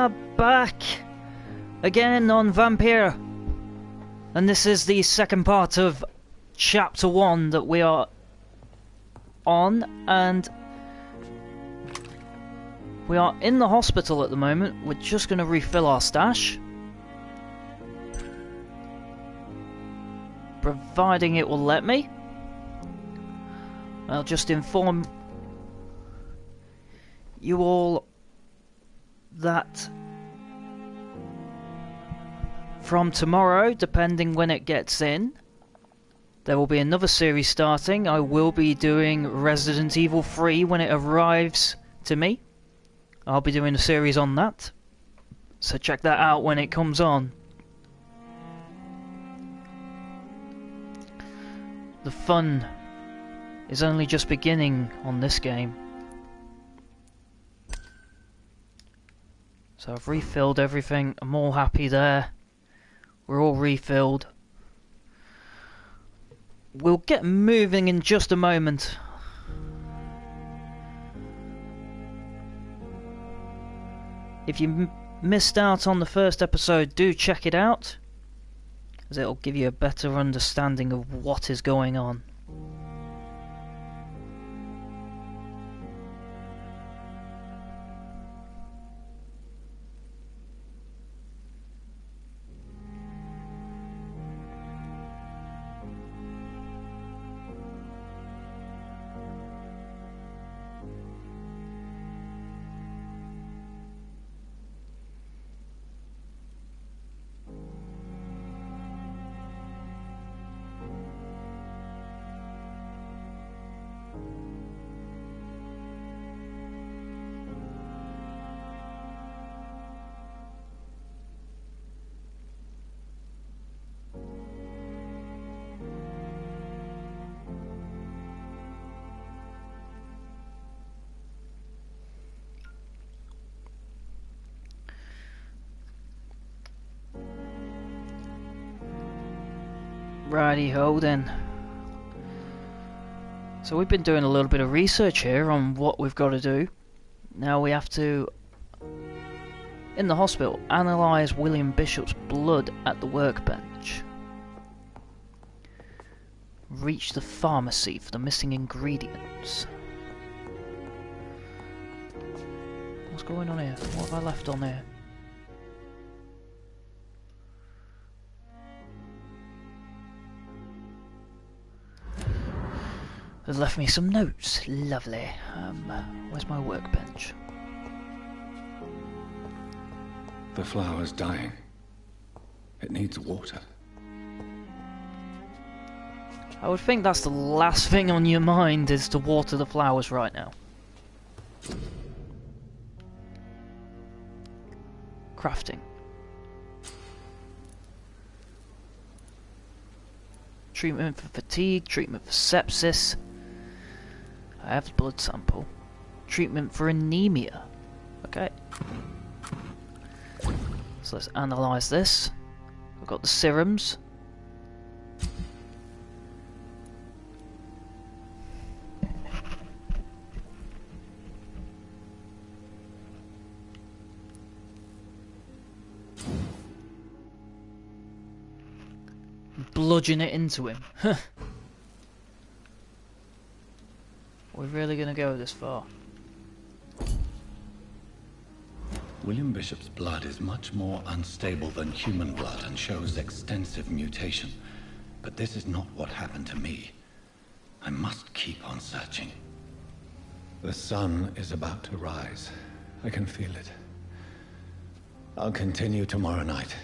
are back again on Vampyr, and this is the second part of Chapter 1 that we are on, and we are in the hospital at the moment. We're just going to refill our stash, providing it will let me. I'll just inform you all that from tomorrow, depending when it gets in, there will be another series starting. I will be doing Resident Evil 3 when it arrives to me. I'll be doing a series on that, so check that out when it comes on. The fun is only just beginning on this game. So I've refilled everything. I'm all happy there. We're all refilled. We'll get moving in just a moment. If you missed out on the first episode, do check it out, as it'll give you a better understanding of what is going on. Righty-ho then. So we've been doing a little bit of research here on what we've got to do. Now we have to, in the hospital, analyse William Bishop's blood at the workbench. Reach the pharmacy for the missing ingredients. What's going on here? What have I left on here? Has left me some notes. Lovely. Where's my workbench? The flower's dying. It needs water. I would think that's the last thing on your mind, is to water the flowers right now. Crafting. Treatment for fatigue, treatment for sepsis. I have the blood sample. Treatment for anemia. Okay. So let's analyse this. We've got the serums. Bludgeon it into him. We're really gonna go this far? William Bishop's blood is much more unstable than human blood and shows extensive mutation. But this is not what happened to me. I must keep on searching. The sun is about to rise. I can feel it. I'll continue tomorrow night.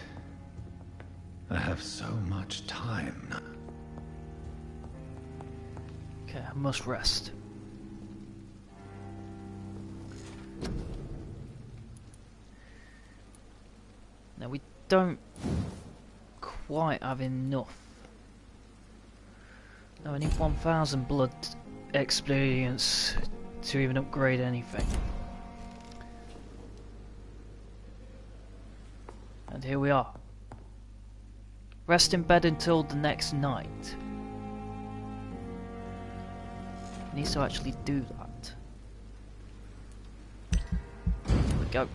I have so much time now. Okay, I must rest. Now we don't quite have enough. No, I need 1000 blood experience to even upgrade anything. And here we are. Rest in bed until the next night. Needs to actually do that. There we go.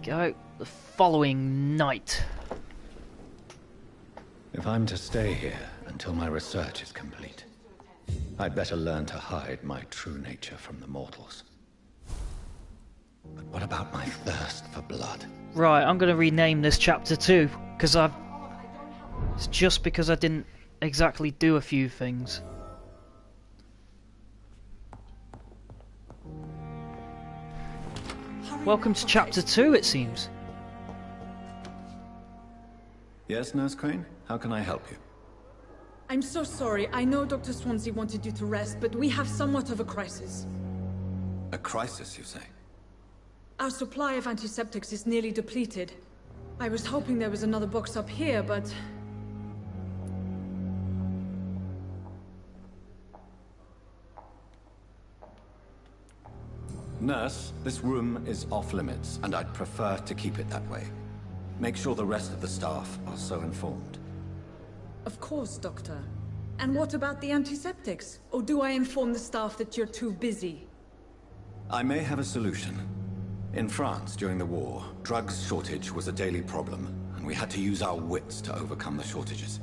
go. The following night. If I'm to stay here until my research is complete, I'd better learn to hide my true nature from the mortals. But what about my thirst for blood? Right, I'm going to rename this chapter 2, because it's just because I didn't exactly do a few things. Welcome to chapter 2, it seems. Yes, Nurse Crane? How can I help you? I'm so sorry. I know Dr. Swansea wanted you to rest, but we have somewhat of a crisis. A crisis, you say? Our supply of antiseptics is nearly depleted. I was hoping there was another box up here, but... Nurse, this room is off limits, and I'd prefer to keep it that way. Make sure the rest of the staff are so informed. Of course, Doctor. And what about the antiseptics? Or do I inform the staff that you're too busy? I may have a solution. In France, during the war, drugs shortage was a daily problem, and we had to use our wits to overcome the shortages.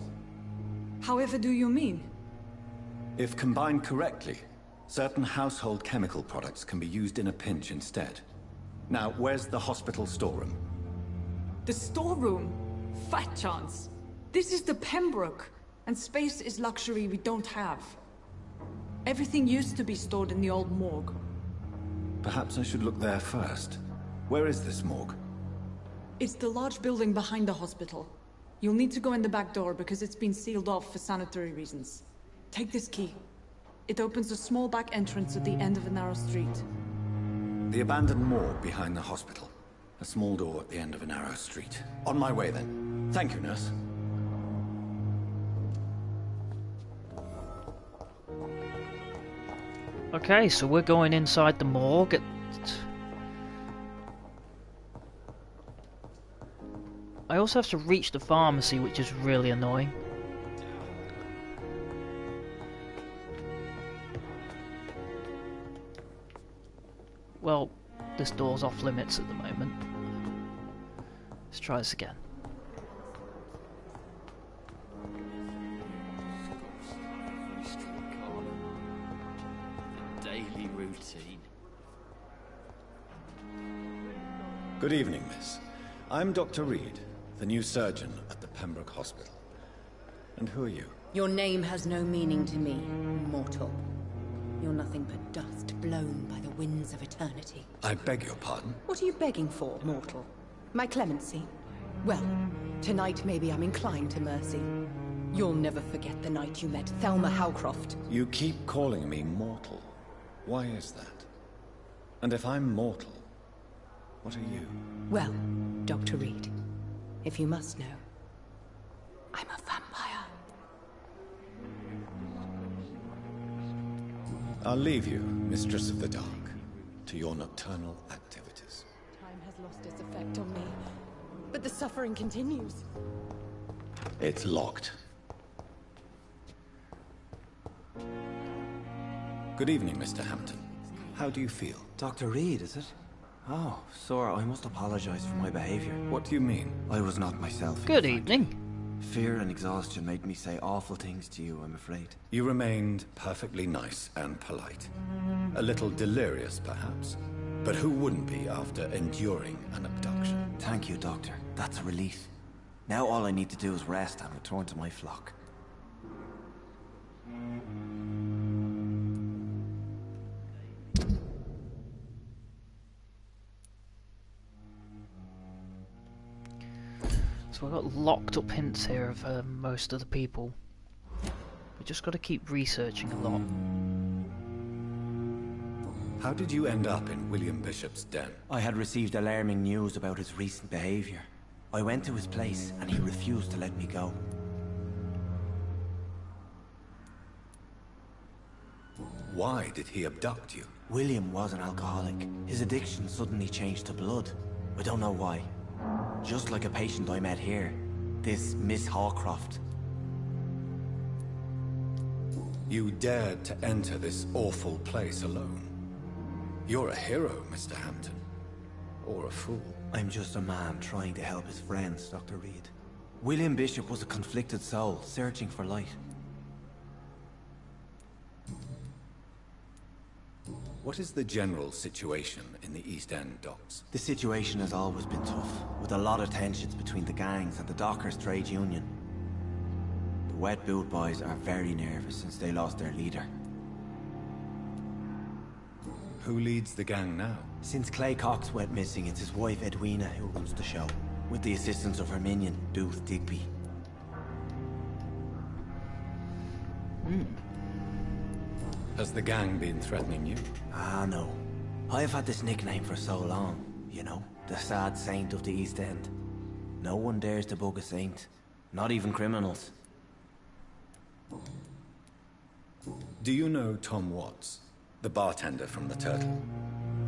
However do you mean? If combined correctly, certain household chemical products can be used in a pinch instead. Now, where's the hospital storeroom? The storeroom? Fat chance. This is the Pembroke, and space is luxury we don't have. Everything used to be stored in the old morgue. Perhaps I should look there first. Where is this morgue? It's the large building behind the hospital. You'll need to go in the back door because it's been sealed off for sanitary reasons. Take this key. It opens a small back entrance at the end of a narrow street. The abandoned morgue behind the hospital. A small door at the end of a narrow street. On my way then. Thank you, nurse. Okay, so we're going inside the morgue. I also have to reach the pharmacy, which is really annoying. Well, this door's off limits at the moment. Let's try this again. Daily routine. Good evening, miss. I'm Dr. Reed, the new surgeon at the Pembroke Hospital. And who are you? Your name has no meaning to me, mortal. You're nothing but dust blown by the winds of eternity. I beg your pardon? What are you begging for, mortal? My clemency? Well, tonight maybe I'm inclined to mercy. You'll never forget the night you met Thelma Howcroft. You keep calling me mortal. Why is that? And if I'm mortal, what are you? Well, Dr. Reed, if you must know, I'm a vampire. I'll leave you, Mistress of the Dark, to your nocturnal activities. Time has lost its effect on me, but the suffering continues. It's locked. Good evening, Mr. Hampton. How do you feel? Dr. Reed, is it? Oh, sir, I must apologize for my behavior. What do you mean? I was not myself. Good evening. Fear and exhaustion made me say awful things to you, I'm afraid. You remained perfectly nice and polite. A little delirious, perhaps. But who wouldn't be after enduring an abduction? Thank you, Doctor. That's a relief. Now all I need to do is rest and return to my flock. So I've got locked up hints here of most of the people. We just got to keep researching a lot. How did you end up in William Bishop's den? I had received alarming news about his recent behavior. I went to his place and he refused to let me go. Why did he abduct you? William was an alcoholic. His addiction suddenly changed to blood. I don't know why. Just like a patient I met here. This Miss Hawcroft. You dared to enter this awful place alone. You're a hero, Mr. Hampton. or a fool. I'm just a man trying to help his friends, Dr. Reed. William Bishop was a conflicted soul, searching for light. What is the general situation in the East End docks? The situation has always been tough, with a lot of tensions between the gangs and the dockers' trade union. The Wet Boot Boys are very nervous since they lost their leader. Who leads the gang now? Since Clay Cox went missing, it's his wife Edwina who runs the show, with the assistance of her minion, Booth Digby. Has the gang been threatening you? Ah, no. I've had this nickname for so long, you know, the sad saint of the East End. No one dares to bug a saint, not even criminals. Do you know Tom Watts, the bartender from the Turtle?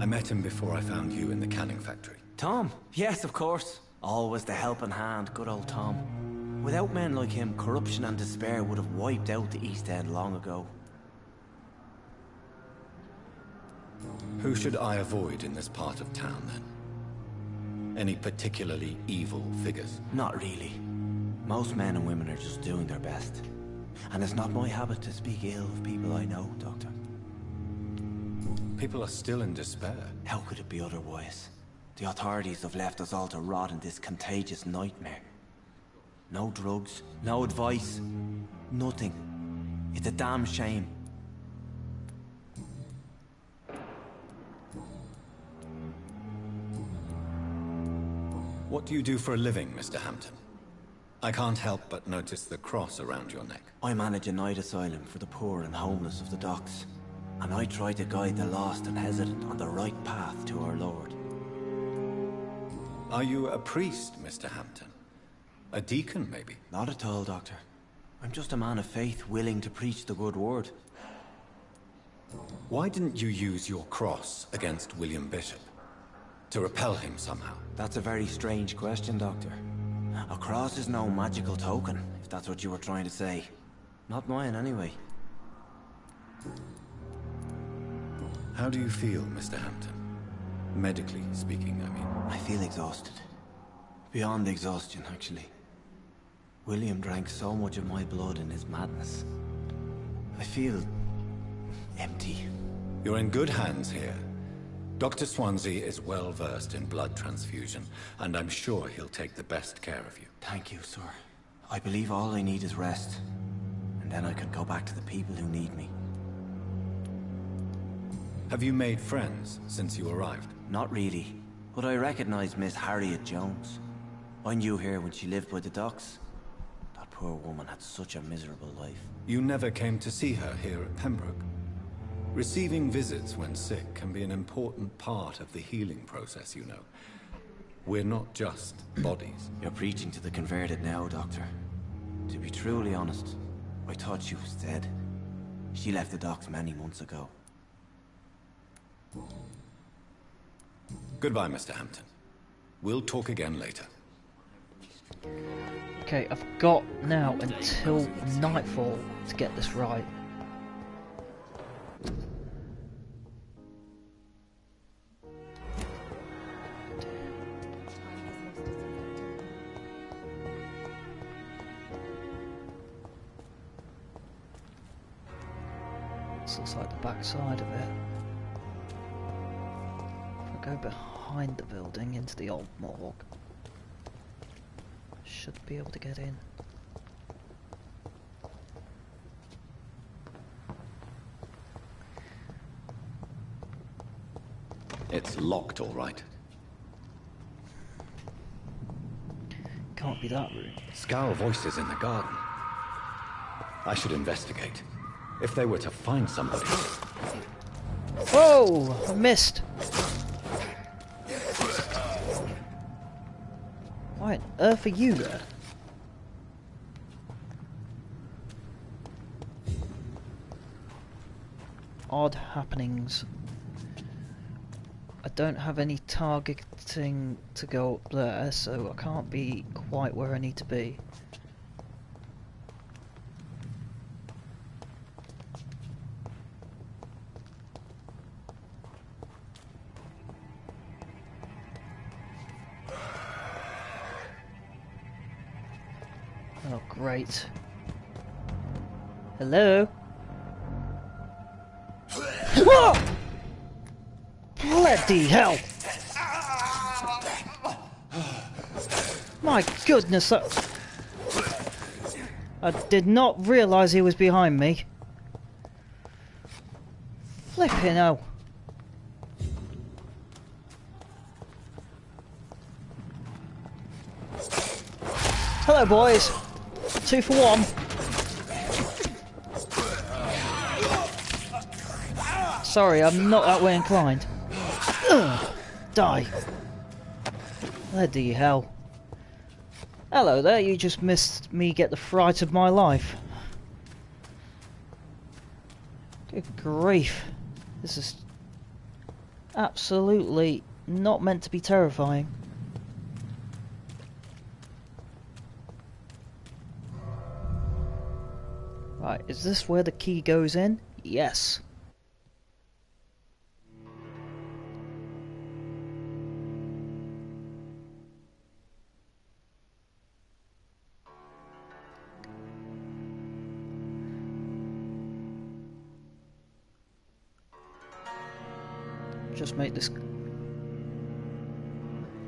I met him before I found you in the canning factory. Tom? Yes, of course. Always the helping hand, good old Tom. Without men like him, corruption and despair would have wiped out the East End long ago. Who should I avoid in this part of town, then? Any particularly evil figures? Not really. Most men and women are just doing their best. And it's not my habit to speak ill of people I know, Doctor. People are still in despair. How could it be otherwise? The authorities have left us all to rot in this contagious nightmare. No drugs, no advice, nothing. It's a damn shame. What do you do for a living, Mr. Hampton? I can't help but notice the cross around your neck. I manage a night asylum for the poor and homeless of the docks. And I try to guide the lost and hesitant on the right path to our Lord. Are you a priest, Mr. Hampton? A deacon, maybe? Not at all, Doctor. I'm just a man of faith willing to preach the good word. Why didn't you use your cross against William Bishop? To repel him somehow? That's a very strange question, Doctor. A cross is no magical token, if that's what you were trying to say. Not mine, anyway. How do you feel, Mr. Hampton? Medically speaking, I mean. I feel exhausted. Beyond exhaustion, actually. William drank so much of my blood in his madness. I feel empty. You're in good hands here. Dr. Swansea is well versed in blood transfusion, and I'm sure he'll take the best care of you. Thank you, sir. I believe all I need is rest. And then I can go back to the people who need me. Have you made friends since you arrived? Not really, but I recognize Miss Harriet Jones. I knew her when she lived by the docks. That poor woman had such a miserable life. You never came to see her here at Pembroke? Receiving visits when sick can be an important part of the healing process, you know. We're not just bodies. You're preaching to the converted now, Doctor. To be truly honest, I thought she was dead. She left the docks many months ago. Goodbye, Mr. Hampton. We'll talk again later. Okay, I've got now until nightfall to get this right. This looks like the back side of it. If I go behind the building into the old morgue, should be able to get in. It's locked, all right. Can't be that room. Scowl voices in the garden. I should investigate. If they were to find somebody... Whoa! I missed! Why on earth are you there? Odd happenings. I don't have any targeting to go up there, so I can't be quite where I need to be. Great. Hello? Whoa! Bloody hell! My goodness, I did not realise he was behind me. Flipping hell. Hello boys. 2 for 1. Sorry, I'm not that way inclined. Ugh, die. Bloody hell. Hello there, you just missed me get the fright of my life. Good grief. This is absolutely not meant to be terrifying. Right, is this where the key goes in? Yes. Just make this...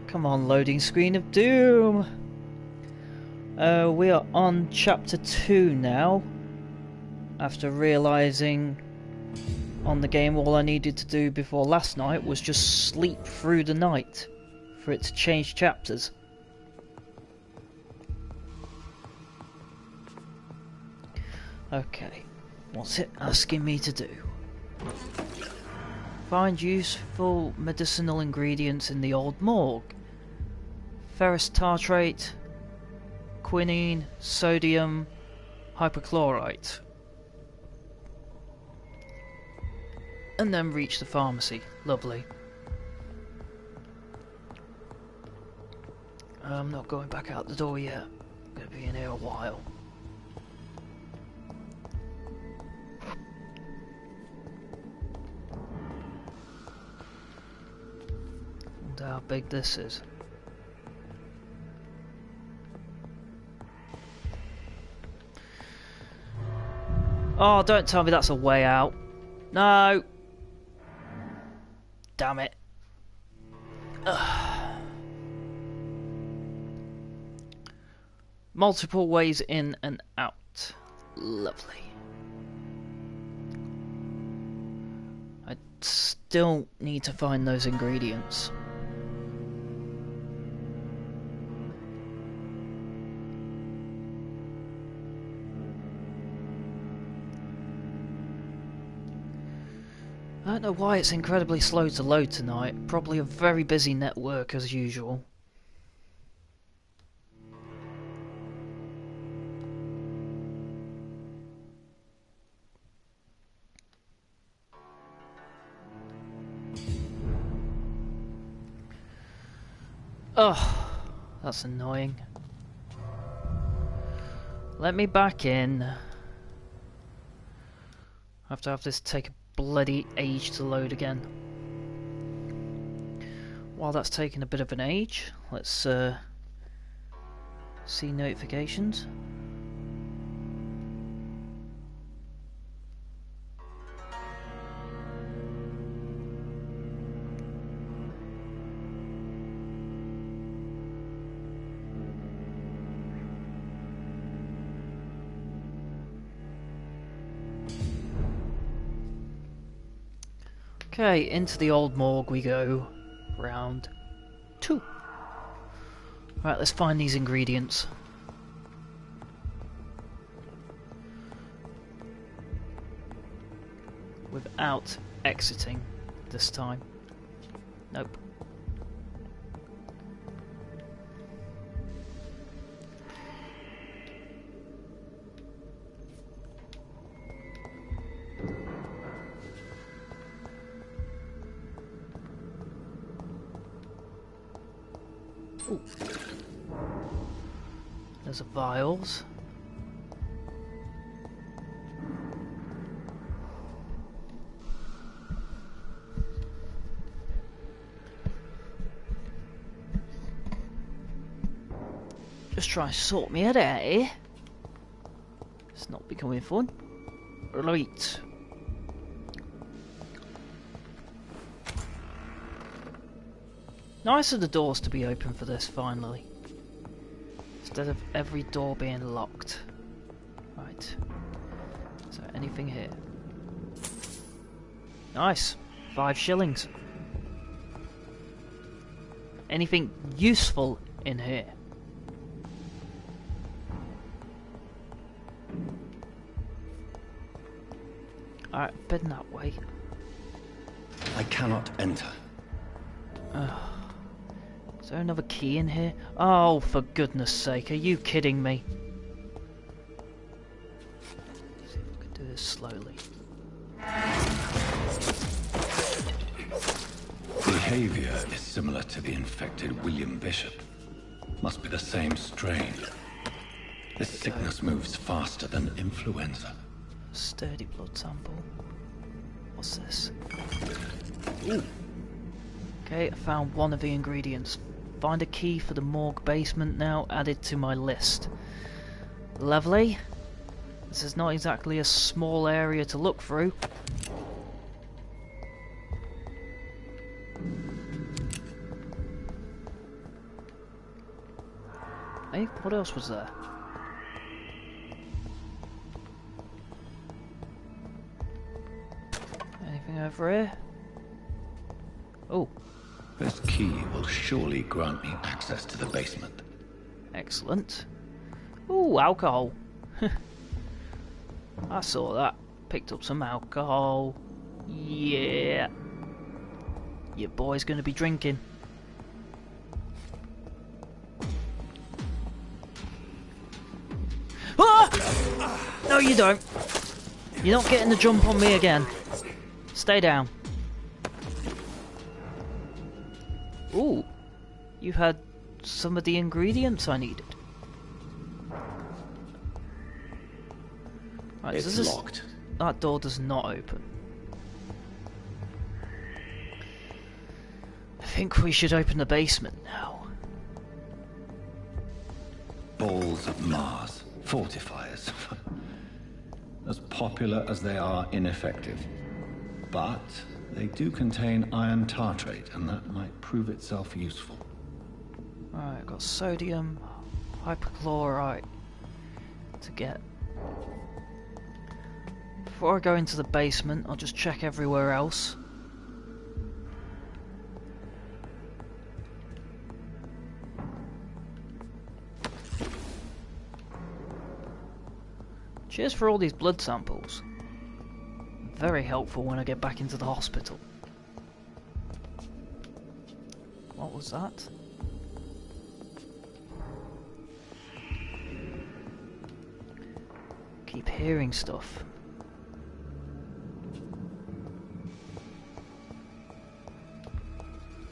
Come on, loading screen of doom! We are on chapter 2 now. After realising on the game all I needed to do before last night was just sleep through the night for it to change chapters. Okay, what's it asking me to do? Find useful medicinal ingredients in the old morgue. Ferrous tartrate, quinine, sodium, hypochlorite. And then reach the pharmacy. Lovely. I'm not going back out the door yet. I'm going to be in here a while. Wonder how big this is. Oh, don't tell me that's a way out. No! Damn it. Ugh. Multiple ways in and out. Lovely. I still need to find those ingredients. I don't know why it's incredibly slow to load tonight. Probably a very busy network as usual. Oh, that's annoying. Let me back in. I have to have this take a bloody age to load again. While that's taking a bit of an age, let's see notifications. Okay, into the old morgue we go. Round 2. Right, let's find these ingredients. Without exiting this time. Nope. Ooh. There's a vials. Just try and sort me head out here. It's not becoming fun. Right. Nice of the doors to be open for this, finally. Instead of every door being locked. Right. Is there anything here? Nice. 5 shillings. Anything useful in here? Alright, been that way. I cannot enter. Is there another key in here? Oh, for goodness sake, are you kidding me? Let's see if we can do this slowly. Behavior is similar to the infected William Bishop. Must be the same strain. This sickness moves faster than influenza. Sturdy blood sample. What's this? Ooh. Okay, I found one of the ingredients. Find a key for the morgue basement now, added to my list. Lovely. This is not exactly a small area to look through. Hey, what else was there? Anything over here? Oh. This key will surely grant me access to the basement. Excellent. Ooh, alcohol. I saw that. Picked up some alcohol. Yeah. Your boy's gonna be drinking. Ah! No, you don't. You're not getting the jump on me again. Stay down. Ooh, you had some of the ingredients I needed. Right, It's locked. That door does not open. I think we should open the basement now. Balls of Mars. Fortifiers. As popular as they are ineffective. But they do contain iron tartrate, and that might prove itself useful. Alright, got sodium, hypochlorite to get. Before I go into the basement, I'll just check everywhere else. Cheers for all these blood samples. Very helpful when I get back into the hospital. What was that? Keep hearing stuff.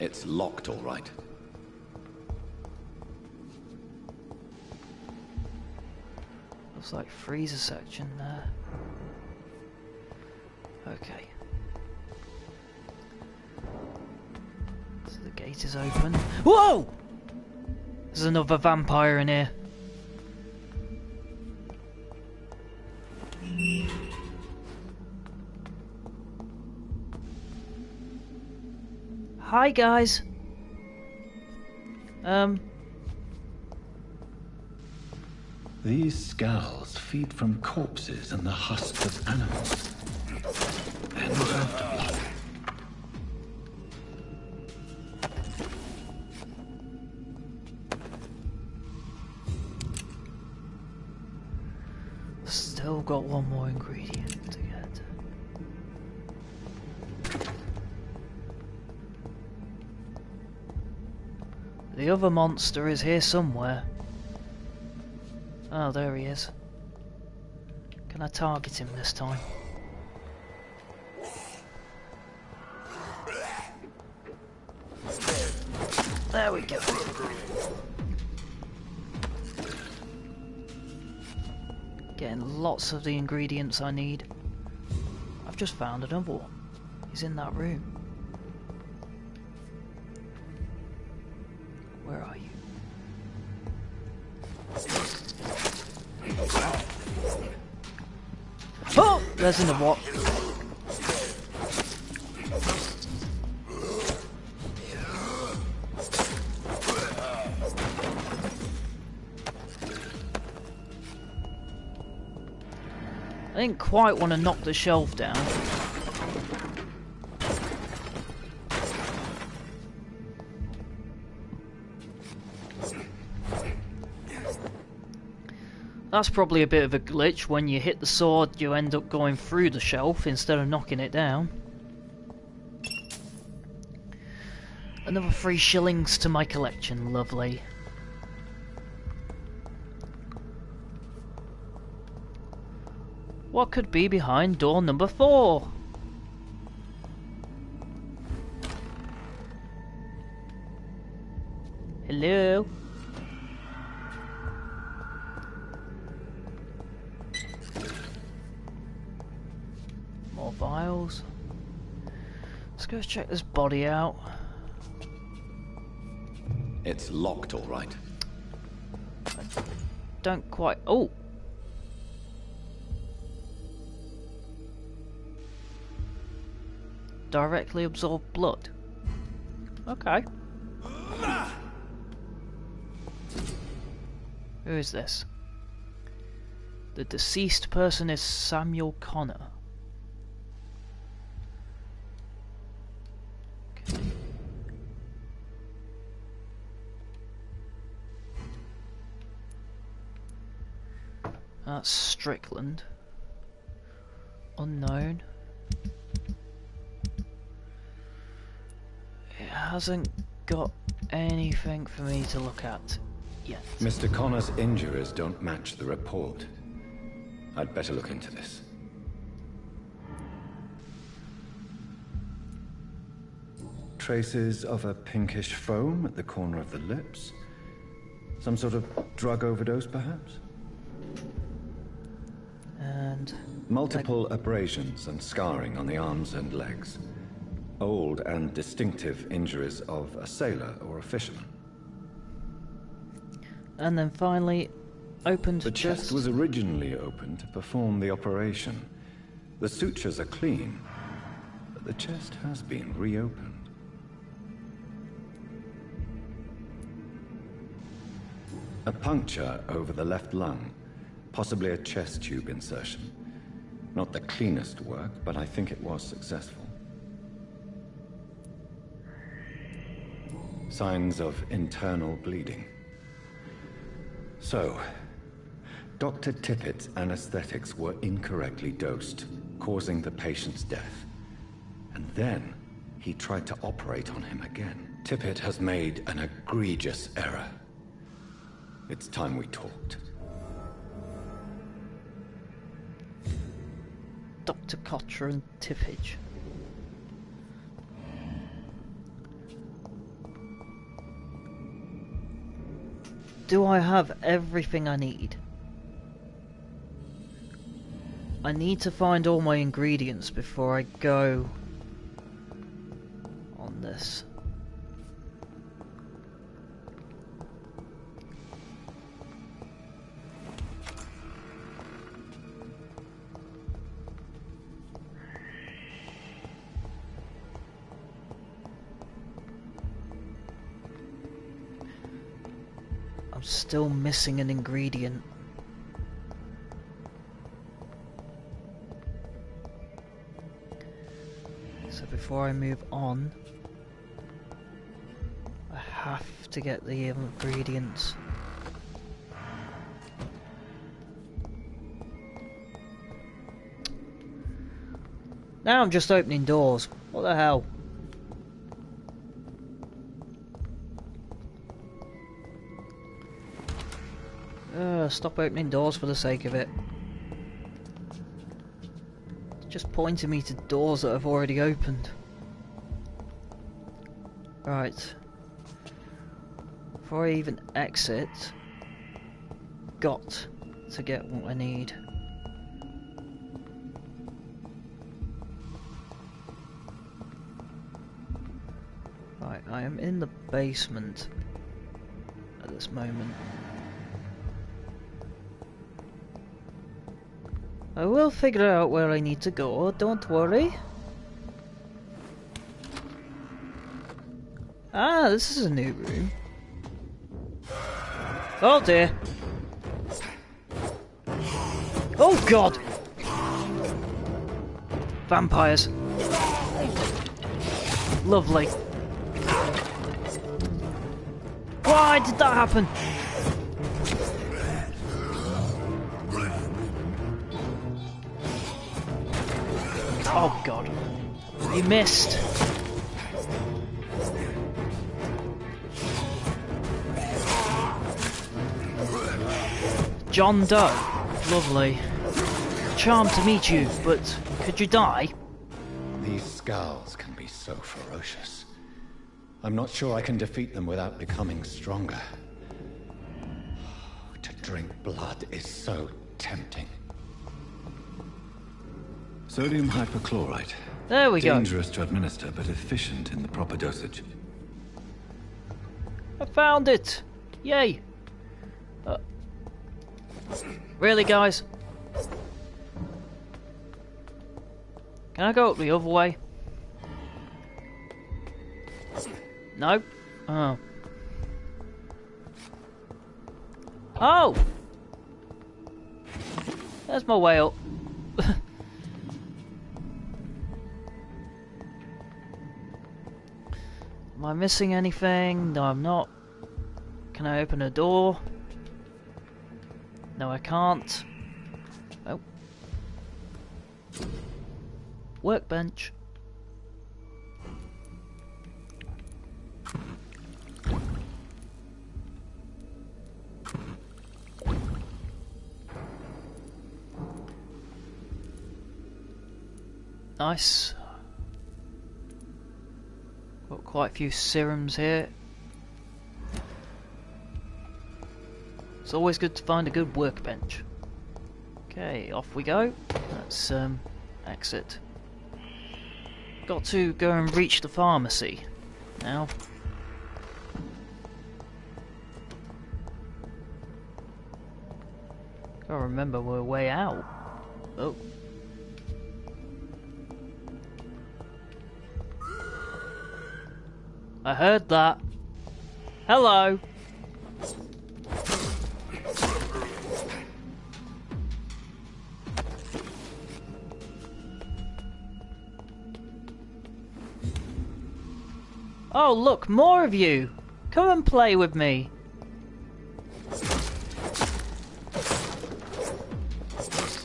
It's locked, all right. Looks like freezer section there. Okay. So the gate is open. Whoa! There's another vampire in here. Hi guys. These scowls feed from corpses and the husks of animals. They're not after blood. Still got one more ingredient to get. The other monster is here somewhere. Oh, there he is. Can I target him this time? There we go. Getting lots of the ingredients I need. I've just found another one. He's in that room. Where are you? Resin of what? I didn't quite want to knock the shelf down. That's probably a bit of a glitch. When you hit the sword, you end up going through the shelf instead of knocking it down. Another 3 shillings to my collection, lovely. What could be behind door number 4? Hello? More vials. Let's go check this body out. It's locked, all right. Don't quite... Oh! Directly absorb blood. Okay. Who is this? The deceased person is Samuel Connor. Okay. That's Strickland. Unknown. It hasn't got anything for me to look at yet. Mr. Connor's injuries don't match the report. I'd better look into this. Traces of a pinkish foam at the corner of the lips. Some sort of drug overdose, perhaps? And... multiple abrasions and scarring on the arms and legs. Old and distinctive injuries of a sailor or a fisherman. And then finally, opened The chest was originally opened to perform the operation. The sutures are clean, but the chest has been reopened. A puncture over the left lung, possibly a chest tube insertion. Not the cleanest work, but I think it was successful. Signs of internal bleeding. So, Dr. Tippett's anesthetics were incorrectly dosed, causing the patient's death. And then, he tried to operate on him again. Tippett has made an egregious error. It's time we talked. Dr. Kocher and Tippage. Do I have everything I need? I need to find all my ingredients before I go on this. I'm still missing an ingredient. So before I move on, I have to get the ingredients. Now I'm just opening doors. What the hell? Stop opening doors for the sake of it. It's just pointing me to doors that I've already opened. Right. Before I even exit, got to get what I need. Right, I am in the basement at this moment. I will figure out where I need to go, don't worry. Ah, this is a new room. Oh dear. Oh god! Vampires. Lovely. Why did that happen? Oh god. You missed. John Doe. Lovely. Charmed to meet you, but could you die? These scowls can be so ferocious. I'm not sure I can defeat them without becoming stronger. To drink blood is so tempting. Sodium hypochlorite. There we go. Dangerous to administer, but efficient in the proper dosage. I found it! Yay! Really, guys? Can I go up the other way? No? Oh. Oh! There's my way up. Am I missing anything? No, I'm not. Can I open a door? No, I can't. Oh. Workbench. Nice. Got quite a few serums here. It's always good to find a good workbench. Okay, off we go. Let's exit. Got to go and reach the pharmacy now. Gotta remember we're way out. Oh. I heard that. Hello. Oh look, more of you! Come and play with me!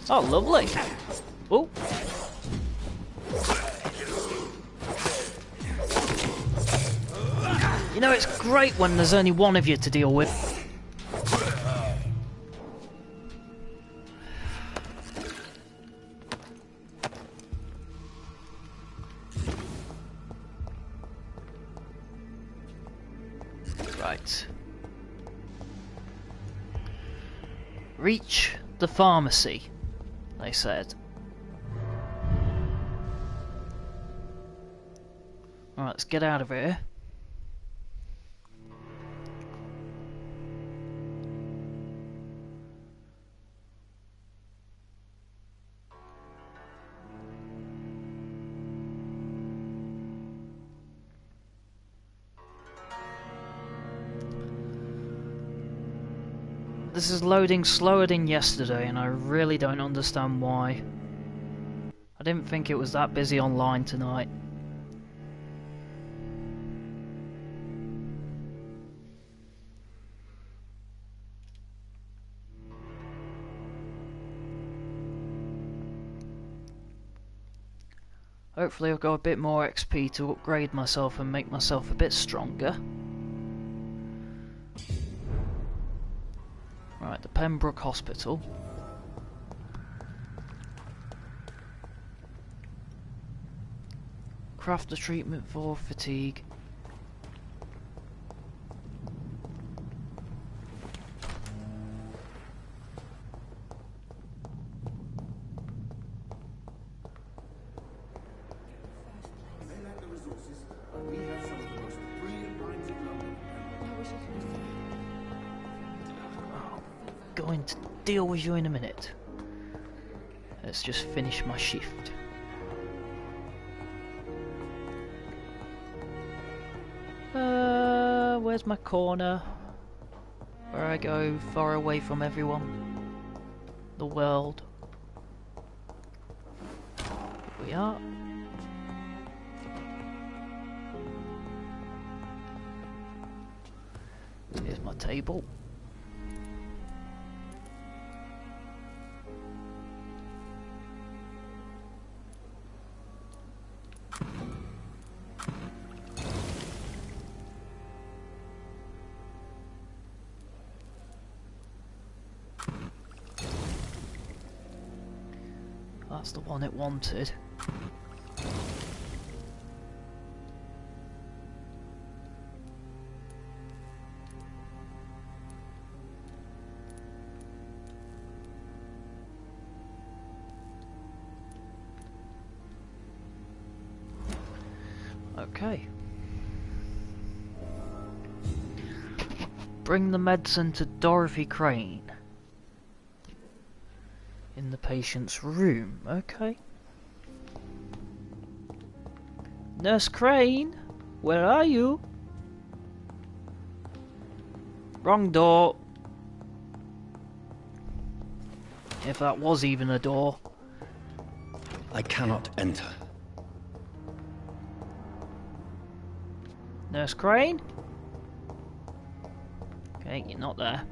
Oh, lovely! Oh! You know, it's great when there's only one of you to deal with. Right. Reach the pharmacy, they said. Alright, let's get out of here. This is loading slower than yesterday, and I really don't understand why. I didn't think it was that busy online tonight. Hopefully I've got a bit more XP to upgrade myself and make myself a bit stronger. Right, the Pembroke Hospital. Craft a treatment for fatigue. Going to deal with you in a minute. Let's just finish my shift. Where's my corner? Where I go far away from everyone. The world. Here we are. Here's my table. That's the one it wanted. Okay. Bring the medicine to Dorothy Crane. In the patient's room, okay. Nurse Crane, where are you? Wrong door. If that was even a door. I cannot enter. Nurse Crane? Okay, you're not there.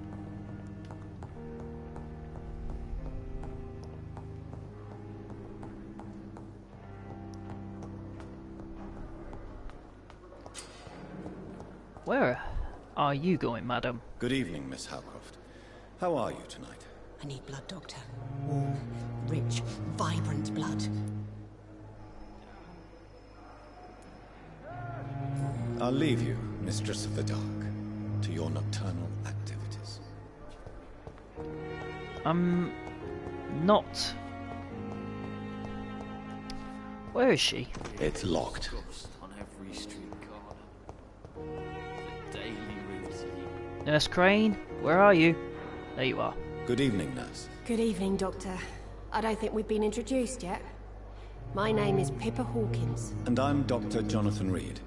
Where are you going, madam? Good evening, Miss Howcroft. How are you tonight? I need blood, Doctor. Warm, rich, vibrant blood. I'll leave you, Mistress of the Dark, to your nocturnal activities. I'm not... Where is she? It's locked. On every street corner. The daily routine. Nurse Crane, where are you? There you are. Good evening, nurse. Good evening, Doctor. I don't think we've been introduced yet. My name is Pippa Hawkins. And I'm Dr. Jonathan Reed.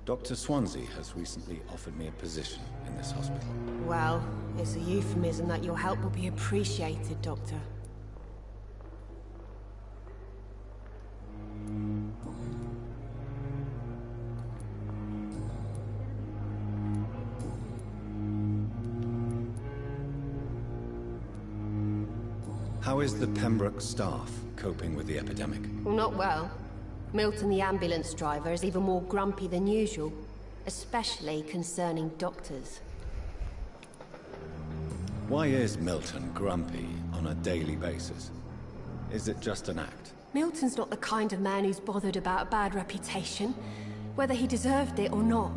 Dr. Swansea has recently offered me a position in this hospital. Well, it's a euphemism that your help will be appreciated, Doctor. How is the Pembroke staff coping with the epidemic? Well, not well. Milton, the ambulance driver, is even more grumpy than usual, especially concerning doctors. Why is Milton grumpy on a daily basis? Is it just an act? Milton's not the kind of man who's bothered about a bad reputation, whether he deserved it or not.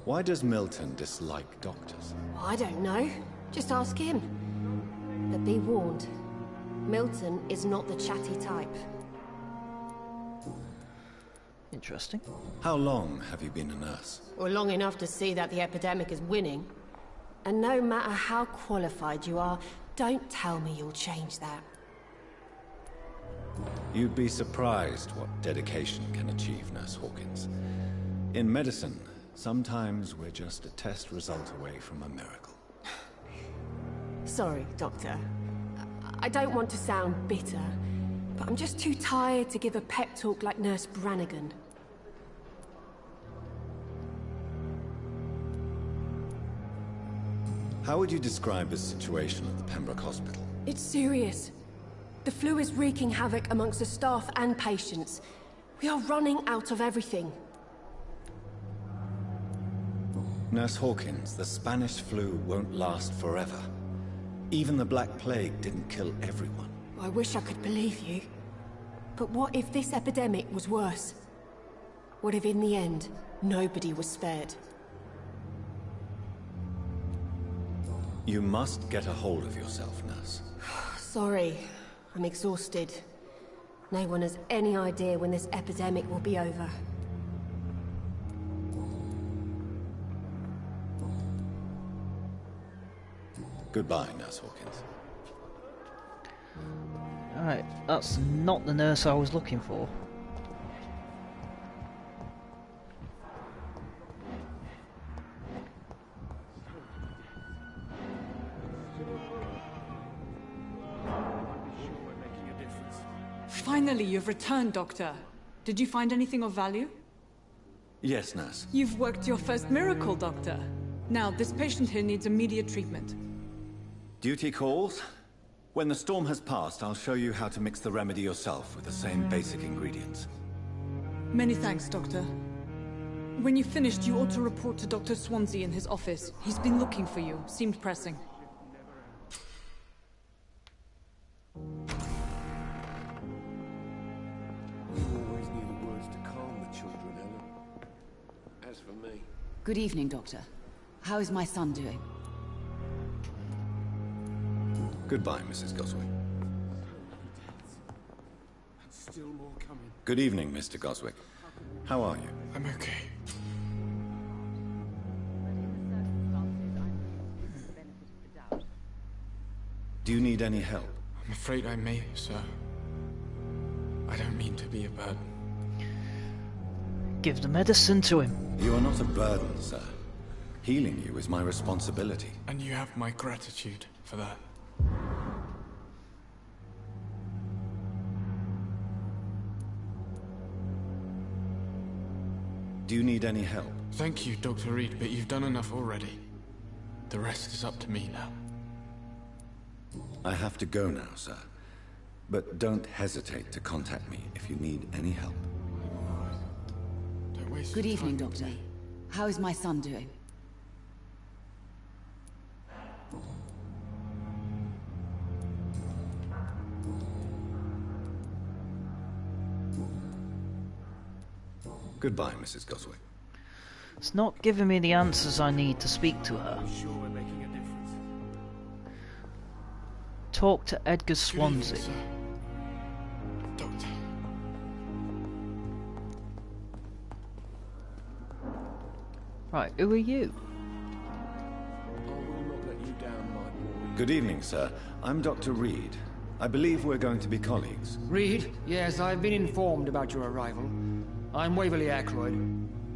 Why does Milton dislike doctors? I don't know. Just ask him. But be warned, Milton is not the chatty type. Interesting. How long have you been a nurse? Well, long enough to see that the epidemic is winning. And no matter how qualified you are, don't tell me you'll change that. You'd be surprised what dedication can achieve, Nurse Hawkins. In medicine, sometimes we're just a test result away from a miracle. Sorry, Doctor. I don't want to sound bitter, but I'm just too tired to give a pep talk like Nurse Brannigan. How would you describe the situation at the Pembroke Hospital? It's serious. The flu is wreaking havoc amongst the staff and patients. We are running out of everything. Nurse Hawkins, the Spanish flu won't last forever. Even the Black Plague didn't kill everyone. I wish I could believe you. But what if this epidemic was worse? What if in the end, nobody was spared? You must get a hold of yourself, Nurse. Sorry, I'm exhausted. No one has any idea when this epidemic will be over. Goodbye, Nurse Hawkins. Alright, that's not the nurse I was looking for. Finally, you've returned, Doctor. Did you find anything of value? Yes, Nurse. You've worked your first miracle, Doctor. Now, this patient here needs immediate treatment. Duty calls. When the storm has passed, I'll show you how to mix the remedy yourself with the same basic ingredients. Many thanks, Doctor. When you've finished, you ought to report to Dr. Swansea in his office. He's been looking for you. Seemed pressing. Good evening, Doctor. How is my son doing? Goodbye, Mrs. Goswick. Still more coming. Good evening, Mr. Goswick. How are you? I'm okay. Do you need any help? I'm afraid I may, sir. I don't mean to be a burden. Give the medicine to him. You are not a burden, sir. Healing you is my responsibility. And you have my gratitude for that. Do you need any help? Thank you, Dr. Reed, but you've done enough already. The rest is up to me now. I have to go now, sir. But don't hesitate to contact me if you need any help. Don't waste Good your evening, time. Doctor. How is my son doing? Goodbye, Mrs. Goswick. It's not giving me the answers I need to speak to her. Sure we're making a difference. Talk to Edgar Good Swansea. evening, sir. Doctor. Right, who are you? I will not let you down, my boy. Good evening, sir. I'm Dr. Reed. I believe we're going to be colleagues. Reed? Yes, I've been informed about your arrival. I'm Waverly Ackroyd.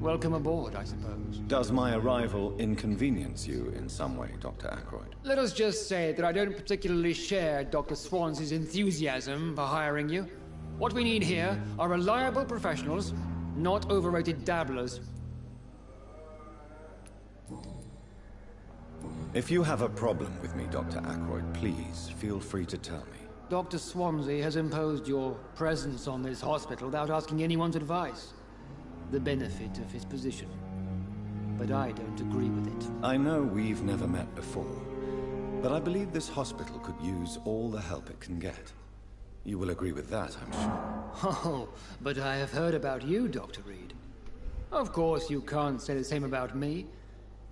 Welcome aboard, I suppose. Does my arrival inconvenience you in some way, Dr. Ackroyd? Let us just say that I don't particularly share Dr. Swansea's enthusiasm for hiring you. What we need here are reliable professionals, not overrated dabblers. If you have a problem with me, Dr. Ackroyd, please feel free to tell me. Dr. Swansea has imposed your presence on this hospital without asking anyone's advice. The benefit of his position. But I don't agree with it. I know we've never met before, but I believe this hospital could use all the help it can get. You will agree with that, I'm sure. Oh, but I have heard about you, Dr. Reed. Of course, you can't say the same about me,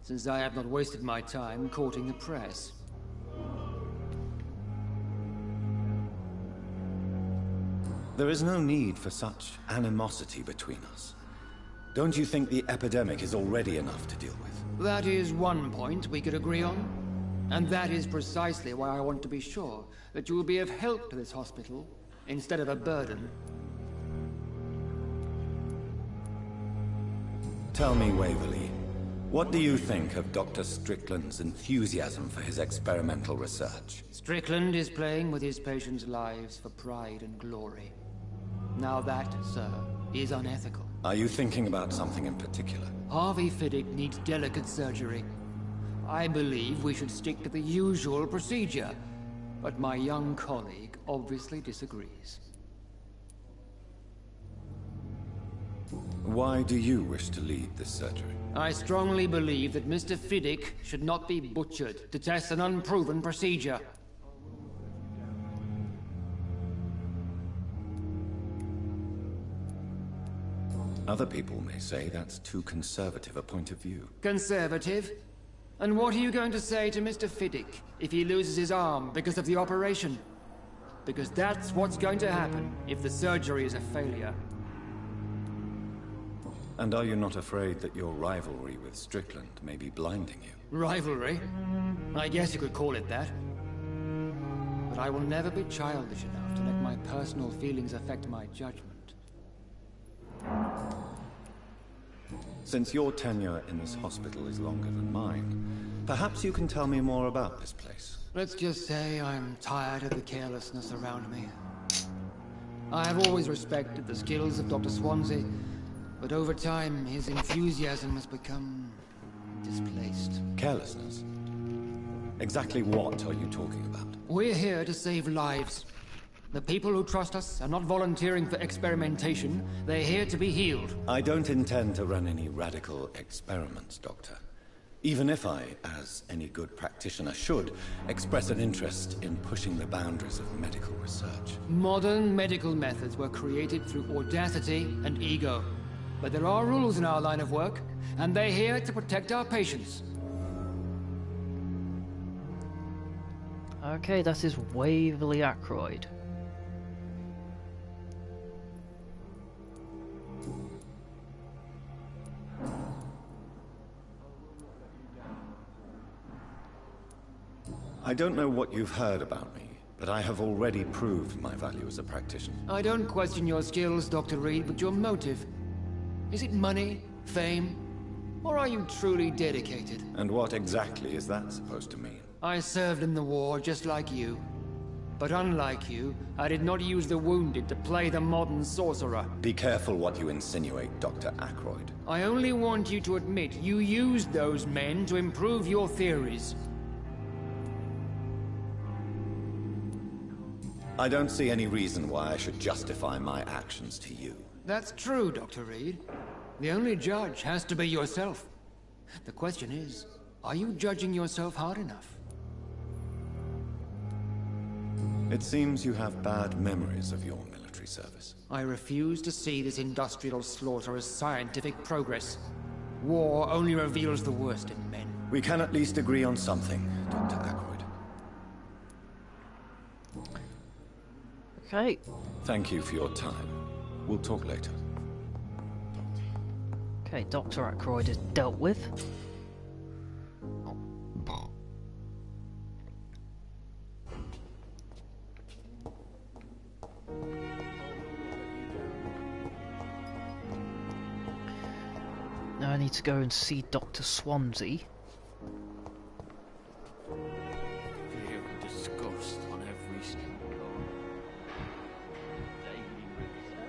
since I have not wasted my time courting the press. There is no need for such animosity between us. Don't you think the epidemic is already enough to deal with? That is one point we could agree on. And that is precisely why I want to be sure that you will be of help to this hospital, instead of a burden. Tell me, Waverly, what do you think of Dr. Strickland's enthusiasm for his experimental research? Strickland is playing with his patients' lives for pride and glory. Now that, sir, is unethical. Are you thinking about something in particular? Harvey Fiddick needs delicate surgery. I believe we should stick to the usual procedure, but my young colleague obviously disagrees. Why do you wish to lead this surgery? I strongly believe that Mr. Fiddick should not be butchered to test an unproven procedure. Other people may say that's too conservative a point of view. Conservative? And what are you going to say to Mr. Fiddick if he loses his arm because of the operation? Because that's what's going to happen if the surgery is a failure. And are you not afraid that your rivalry with Strickland may be blinding you? Rivalry? I guess you could call it that. But I will never be childish enough to let my personal feelings affect my judgment. Since your tenure in this hospital is longer than mine, perhaps you can tell me more about this place. Let's just say I'm tired of the carelessness around me. I have always respected the skills of Dr. Swansea, but over time his enthusiasm has become displaced. Carelessness? Exactly what are you talking about? We're here to save lives. The people who trust us are not volunteering for experimentation. They're here to be healed. I don't intend to run any radical experiments, Doctor. Even if I, as any good practitioner should, express an interest in pushing the boundaries of medical research. Modern medical methods were created through audacity and ego. But there are rules in our line of work, and they're here to protect our patients. Okay, that is Waverly Ackroyd. I don't know what you've heard about me, but I have already proved my value as a practitioner. I don't question your skills, Dr. Reed, but your motive. Is it money, fame, or are you truly dedicated? And what exactly is that supposed to mean? I served in the war just like you. But unlike you, I did not use the wounded to play the modern sorcerer. Be careful what you insinuate, Dr. Ackroyd. I only want you to admit you used those men to improve your theories. I don't see any reason why I should justify my actions to you. That's true, Dr. Reed. The only judge has to be yourself. The question is, are you judging yourself hard enough? It seems you have bad memories of your military service. I refuse to see this industrial slaughter as scientific progress. War only reveals the worst in men. We can at least agree on something, Dr. Ackroyd. Okay. Thank you for your time. We'll talk later. Okay, Dr. Ackroyd is dealt with. Now I need to go and see Dr. Swansea. Fear and disgust on every street corner. Daily routine.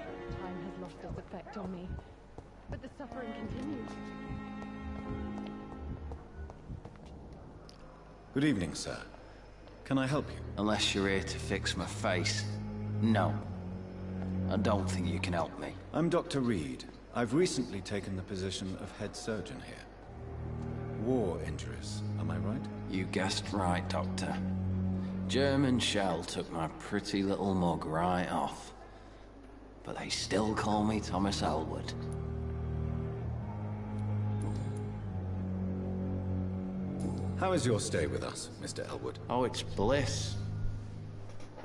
Time has lost its effect on me, but the suffering continues. Good evening, sir. Can I help you? Unless you're here to fix my face. No. I don't think you can help me. I'm Dr. Reed. I've recently taken the position of head surgeon here. War injuries, am I right? You guessed right, Doctor. German shell took my pretty little mug right off. But they still call me Thomas Elwood. How is your stay with us, Mr. Elwood? Oh, it's bliss.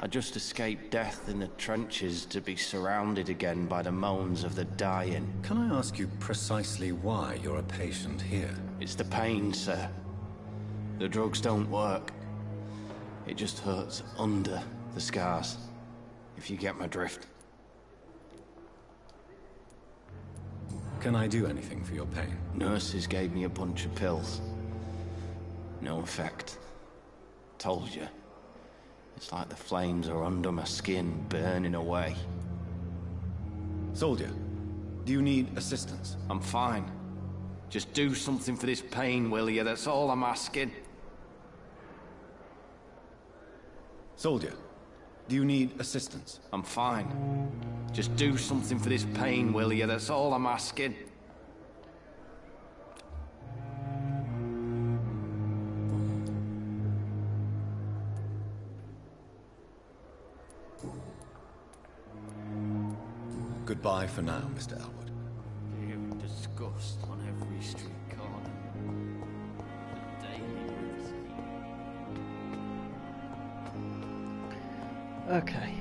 I just escaped death in the trenches to be surrounded again by the moans of the dying. Can I ask you precisely why you're a patient here? It's the pain, sir. The drugs don't work. It just hurts under the scars, if you get my drift. Can I do anything for your pain? Nurses gave me a bunch of pills. No effect. Told you. It's like the flames are under my skin, burning away. Soldier, do you need assistance? I'm fine. Just do something for this pain, will you? That's all I'm asking. Soldier, do you need assistance? I'm fine. Just do something for this pain, will you? That's all I'm asking. Goodbye for now, Mr. Elwood. Fear and disgust on every street corner. The daily routine. Okay.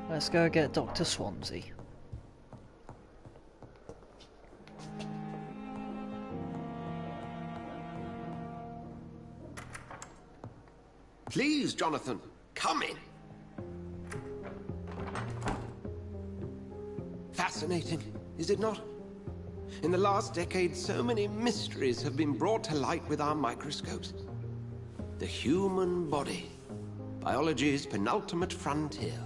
Let's go get Dr. Swansea. Please, Jonathan, come in. Fascinating, is it not? In the last decade, so many mysteries have been brought to light with our microscopes. The human body, biology's penultimate frontier.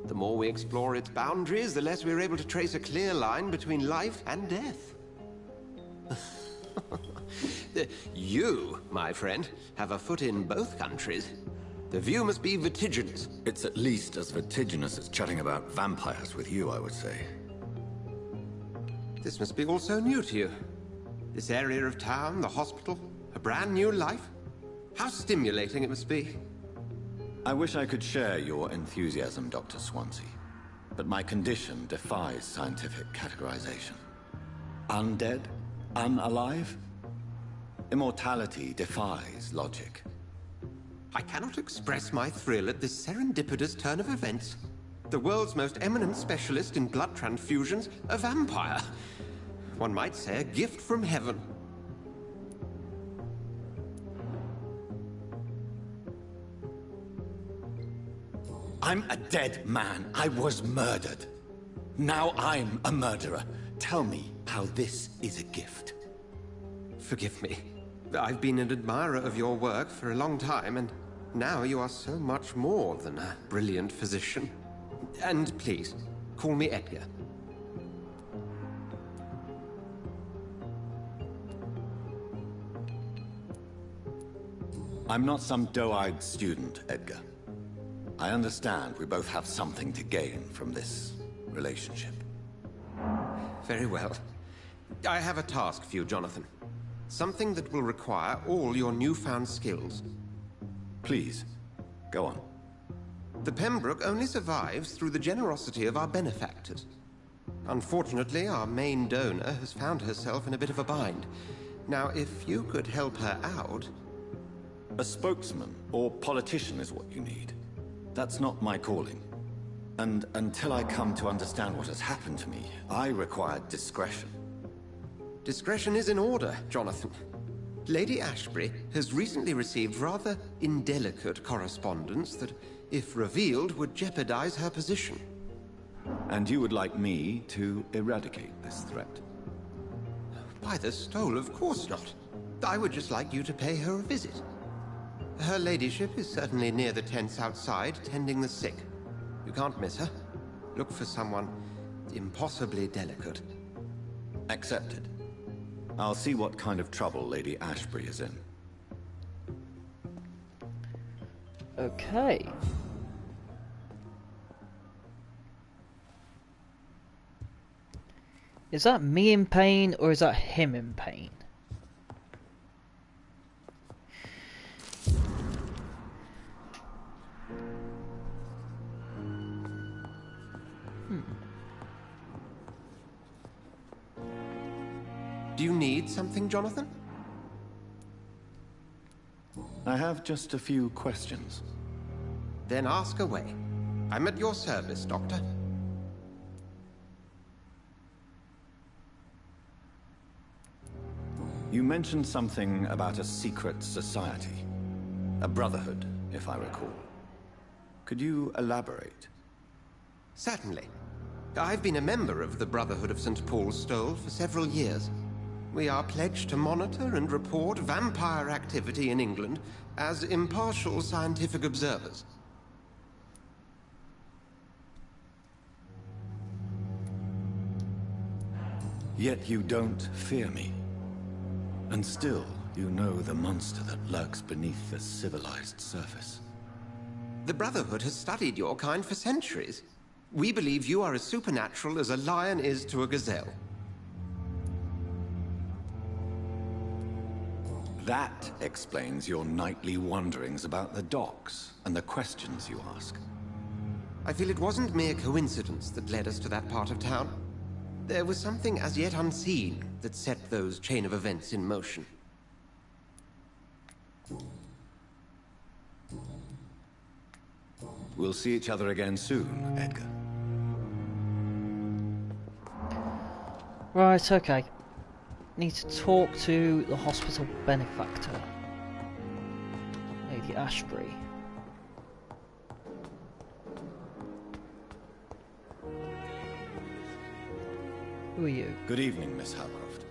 The more we explore its boundaries, the less we're able to trace a clear line between life and death. You, my friend, have a foot in both countries. The view must be vertiginous. It's at least as vertiginous as chatting about vampires with you, I would say. This must be all so new to you. This area of town, the hospital, a brand new life. How stimulating it must be. I wish I could share your enthusiasm, Dr. Swansea, but my condition defies scientific categorization. Undead? Unalive? Immortality defies logic. I cannot express my thrill at this serendipitous turn of events. The world's most eminent specialist in blood transfusions, a vampire. One might say a gift from heaven. I'm a dead man. I was murdered. Now I'm a murderer. Tell me how this is a gift. Forgive me. I've been an admirer of your work for a long time, and now you are so much more than a brilliant physician. And please, call me Edgar. I'm not some doe-eyed student, Edgar. I understand we both have something to gain from this relationship. Very well. I have a task for you, Jonathan. Something that will require all your newfound skills. Please, go on. The Pembroke only survives through the generosity of our benefactors. Unfortunately, our main donor has found herself in a bit of a bind. Now, if you could help her out... A spokesman or politician is what you need. That's not my calling. And until I come to understand what has happened to me, I require discretion. Discretion is in order, Jonathan. Lady Ashbury has recently received rather indelicate correspondence that, if revealed, would jeopardize her position. And you would like me to eradicate this threat? By the stole, of course not. I would just like you to pay her a visit. Her ladyship is certainly near the tents outside, tending the sick. You can't miss her. Look for someone impossibly delicate. Accepted. I'll see what kind of trouble Lady Ashbury is in. Okay. Is that me in pain, or is that him in pain? Do you need something, Jonathan? I have just a few questions. Then ask away. I'm at your service, Doctor. You mentioned something about a secret society. A brotherhood, if I recall. Could you elaborate? Certainly. I've been a member of the Brotherhood of St. Paul's Stole for several years. We are pledged to monitor and report vampire activity in England as impartial scientific observers. Yet you don't fear me. And still, you know the monster that lurks beneath the civilized surface. The Brotherhood has studied your kind for centuries. We believe you are as supernatural as a lion is to a gazelle. That explains your nightly wanderings about the docks and the questions you ask. I feel it wasn't mere coincidence that led us to that part of town. There was something as yet unseen that set those chain of events in motion. We'll see each other again soon, Edgar. Right, okay. Need to talk to the hospital benefactor. Lady Lady Ashbury. Who are you? Good evening, Miss Howcroft.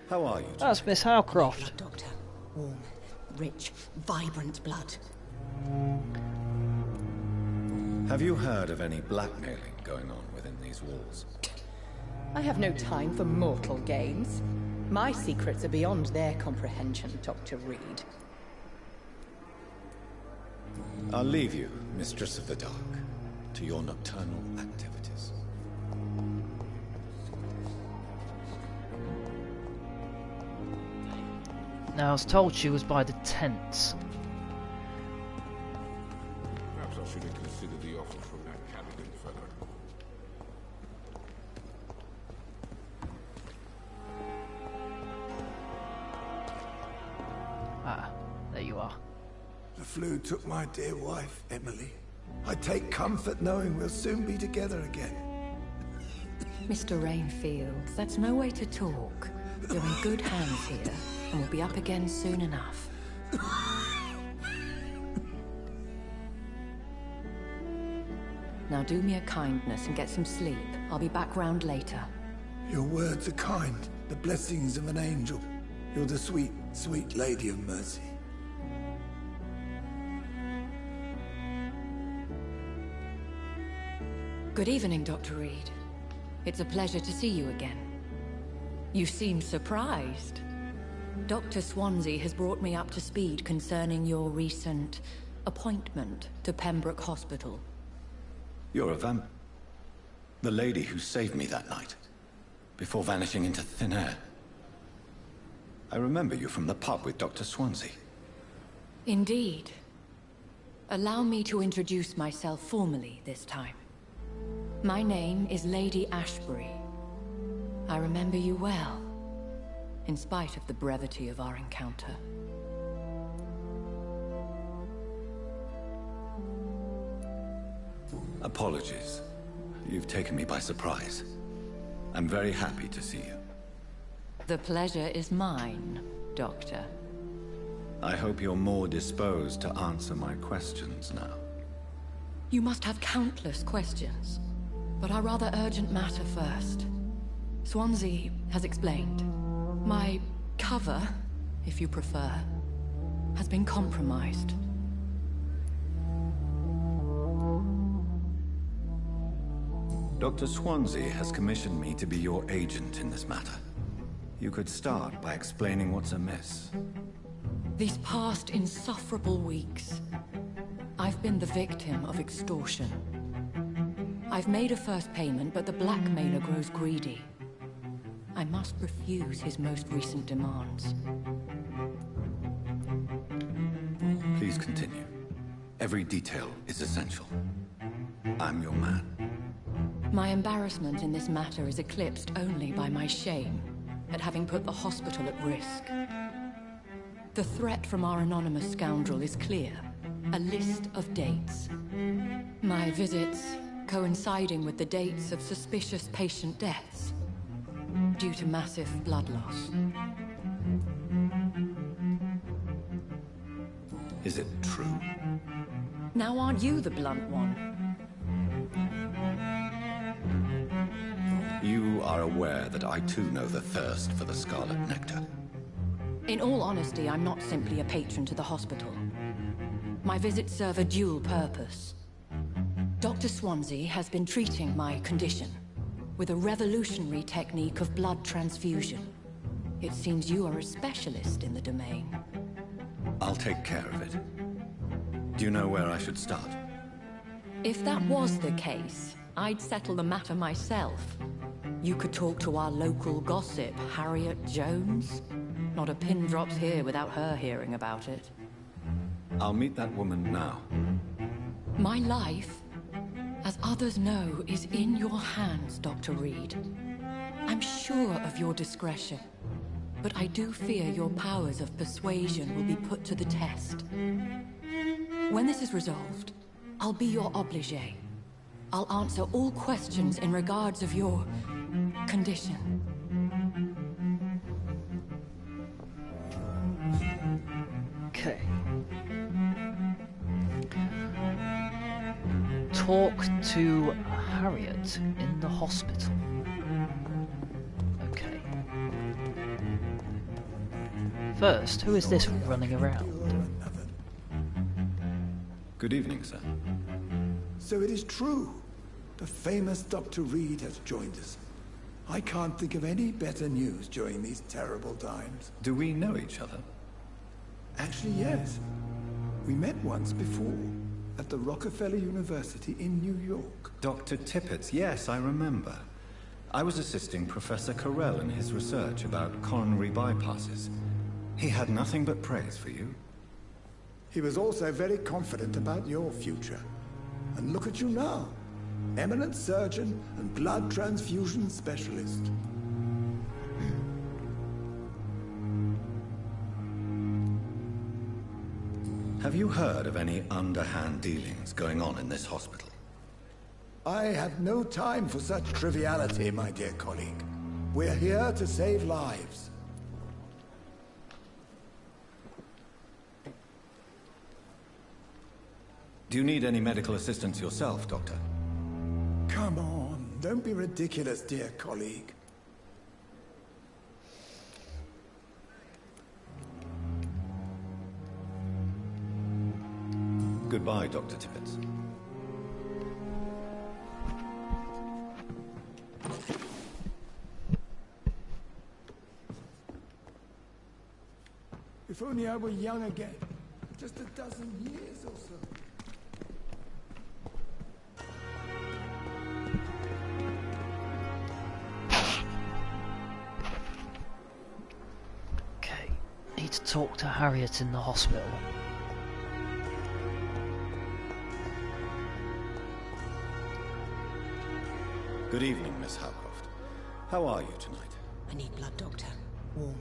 How are you today? That's Miss Howcroft. Doctor. Warm, rich, vibrant blood. Have you heard of any blackmailing going on within these walls? I have no time for mortal games. My secrets are beyond their comprehension, Dr. Reed. I'll leave you, Mistress of the Dark, to your nocturnal activities. Now, I was told she was by the tents. Perhaps I should have considered the offer from that Callaghan fellow. Ah, there you are. The flu took my dear wife, Emily. I take comfort knowing we'll soon be together again. Mr. Rainfield, that's no way to talk. You're in good hands here, and we'll be up again soon enough. Now do me a kindness and get some sleep. I'll be back round later. Your words are kind, the blessings of an angel. You're the sweet, sweet Lady of Mercy. Good evening, Dr. Reed. It's a pleasure to see you again. You seem surprised. Dr. Swansea has brought me up to speed concerning your recent appointment to Pembroke Hospital. You're a vamp... The lady who saved me that night, before vanishing into thin air. I remember you from the pub with Dr. Swansea. Indeed. Allow me to introduce myself formally this time. My name is Lady Ashbury. I remember you well, in spite of the brevity of our encounter. Apologies. You've taken me by surprise. I'm very happy to see you. The pleasure is mine, Doctor. I hope you're more disposed to answer my questions now. You must have countless questions, but our rather urgent matter first. Swansea has explained. My cover, if you prefer, has been compromised. Dr. Swansea has commissioned me to be your agent in this matter. You could start by explaining what's amiss. These past insufferable weeks, I've been the victim of extortion. I've made a first payment, but the blackmailer grows greedy. I must refuse his most recent demands. Please continue. Every detail is essential. I'm your man. My embarrassment in this matter is eclipsed only by my shame at having put the hospital at risk. The threat from our anonymous scoundrel is clear. A list of dates. My visits coinciding with the dates of suspicious patient deaths due to massive blood loss. Is it true? Now aren't you the blunt one? You are aware that I too know the thirst for the Scarlet Nectar. In all honesty, I'm not simply a patron to the hospital. My visits serve a dual purpose. Dr. Swansea has been treating my condition with a revolutionary technique of blood transfusion. It seems you are a specialist in the domain. I'll take care of it. Do you know where I should start? If that was the case, I'd settle the matter myself. You could talk to our local gossip, Harriet Jones. Not a pin drops here without her hearing about it. I'll meet that woman now. My life, as others know, is in your hands, Dr. Reed. I'm sure of your discretion, but I do fear your powers of persuasion will be put to the test. When this is resolved, I'll be your obligé. I'll answer all questions in regards of your condition. Okay. talk to Harriet in the hospital. Okay. First, who is this running around? Good evening, sir. So it is true. The famous Dr. Reed has joined us. I can't think of any better news during these terrible times. Do we know each other? Actually, yes. We met once before, at the Rockefeller University in New York. Dr. Tippett, yes, I remember. I was assisting Professor Carell in his research about coronary bypasses. He had nothing but praise for you. He was also very confident about your future. And look at you now. Eminent surgeon and blood transfusion specialist. Have you heard of any underhand dealings going on in this hospital? I have no time for such triviality, my dear colleague. We're here to save lives. Do you need any medical assistance yourself, Doctor? Come on, don't be ridiculous, dear colleague. Goodbye, Dr. Tippett. If only I were young again. Just a dozen years or so. Okay, need to talk to Harriet in the hospital. Good evening, Miss Howcroft. How are you tonight? I need blood, Doctor. Warm,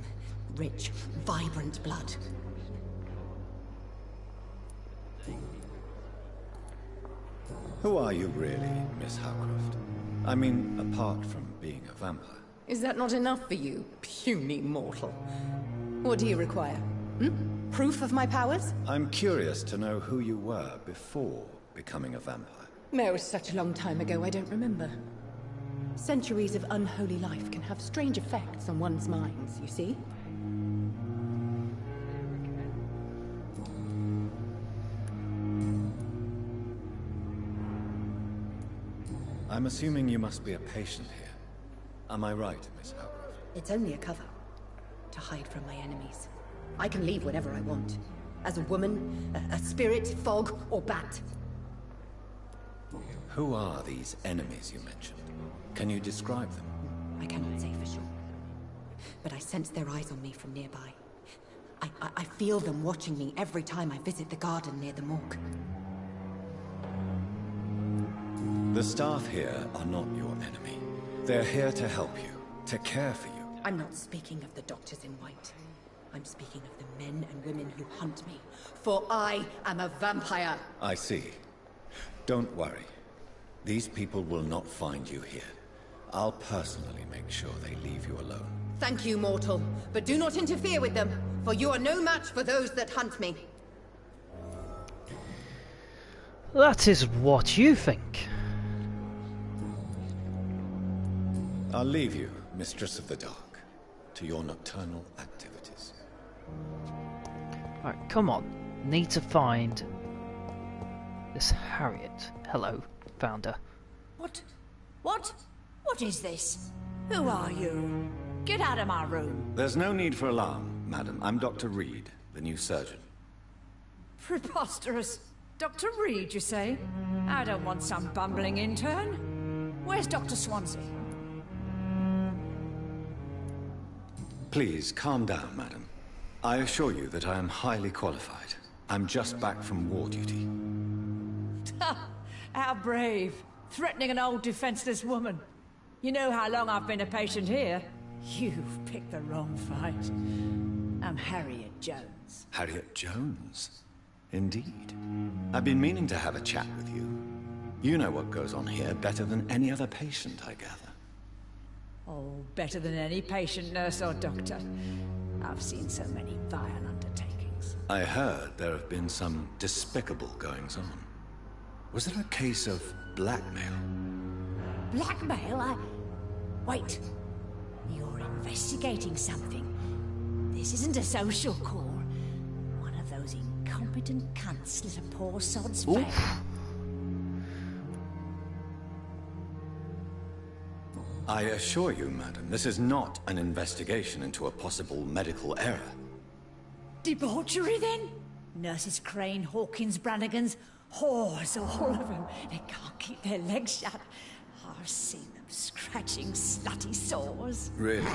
rich, vibrant blood. Who are you really, Miss Howcroft? I mean, apart from being a vampire. Is that not enough for you, puny mortal? What do you require? Proof of my powers? I'm curious to know who you were before becoming a vampire. No, it's such a long time ago, I don't remember. Centuries of unholy life can have strange effects on one's minds, you see? I'm assuming you must be a patient here. Am I right, Miss Howcroft? It's only a cover. To hide from my enemies. I can leave whenever I want. As a woman, a spirit, fog, or bat. Who are these enemies you mentioned? Can you describe them? I cannot say for sure. But I sense their eyes on me from nearby. I feel them watching me every time I visit the garden near the morgue. The staff here are not your enemy. They're here to help you, to care for you. I'm not speaking of the doctors in white. I'm speaking of the men and women who hunt me. For I am a vampire. I see. Don't worry. These people will not find you here. I'll personally make sure they leave you alone. Thank you, mortal. But do not interfere with them, for you are no match for those that hunt me. That is what you think. I'll leave you, Mistress of the Dark, to your nocturnal activities. Alright, come on. Need to find this Harriet. Hello, found her. What? What is this? Who are you? Get out of my room. There's no need for alarm, madam. I'm Dr. Reed, the new surgeon. Preposterous. Dr. Reed, you say? I don't want some bumbling intern. Where's Dr. Swansea? Please, calm down, madam. I assure you that I am highly qualified. I'm just back from war duty. How brave. Threatening an old defenseless woman. You know how long I've been a patient here? You've picked the wrong fight. I'm Harriet Jones. Harriet Jones? Indeed. I've been meaning to have a chat with you. You know what goes on here better than any other patient, I gather. Oh, better than any patient, nurse, or doctor. I've seen so many vile undertakings. I heard there have been some despicable goings-on. Was it a case of blackmail? Blackmail? Wait. You're investigating something. This isn't a social call. One of those incompetent cunts slit a poor sod's vein. I assure you, madam, this is not an investigation into a possible medical error. Debauchery, then? Nurses Crane, Hawkins, Brannigans, whores, all of them. They can't keep their legs shut. I've seen them scratching slutty sores. Really?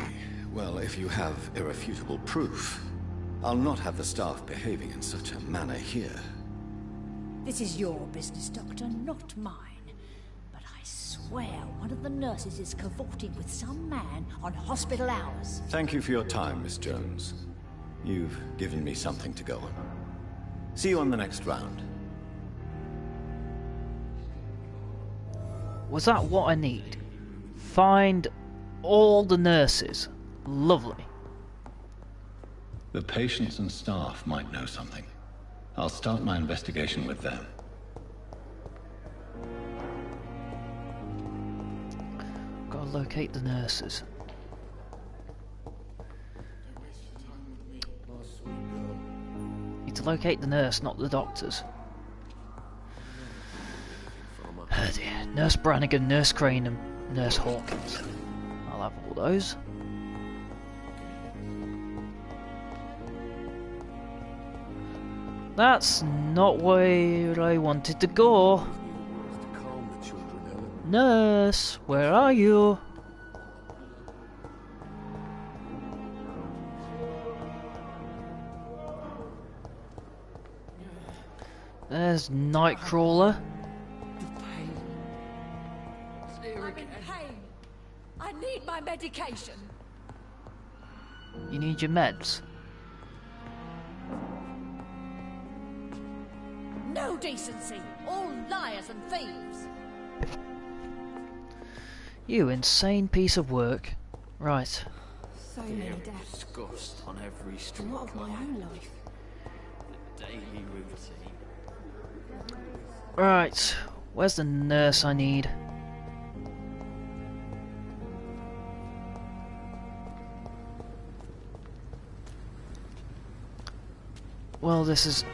Well, if you have irrefutable proof, I'll not have the staff behaving in such a manner here. This is your business, Doctor, not mine. But I swear one of the nurses is cavorting with some man on hospital hours. Thank you for your time, Miss Jones. You've given me something to go on. See you on the next round. Was that what I need? Find all the nurses. Lovely. The patients and staff might know something. I'll start my investigation with them. Gotta locate the nurses. Need to locate the nurse, not the doctors. Oh dear. Nurse Brannigan, Nurse Crane, and Nurse Hawkins. I'll have all those. That's not where I wanted to go. Nurse, where are you? There's Nightcrawler. I'm in pain. I need my medication. You need your meds. No decency. All liars and thieves. You insane piece of work. Right. So many deaths. Disgust on every street And what of my own life? The daily routine. Right. Where's the nurse I need? Well, this is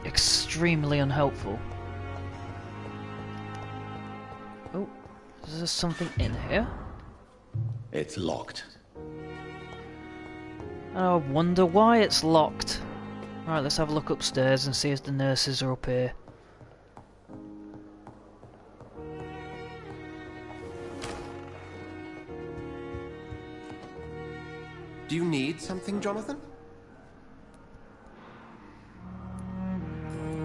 extremely unhelpful. Oh, is there something in here? It's locked. I wonder why it's locked. Right, let's have a look upstairs and see if the nurses are up here. Do you need something, Jonathan?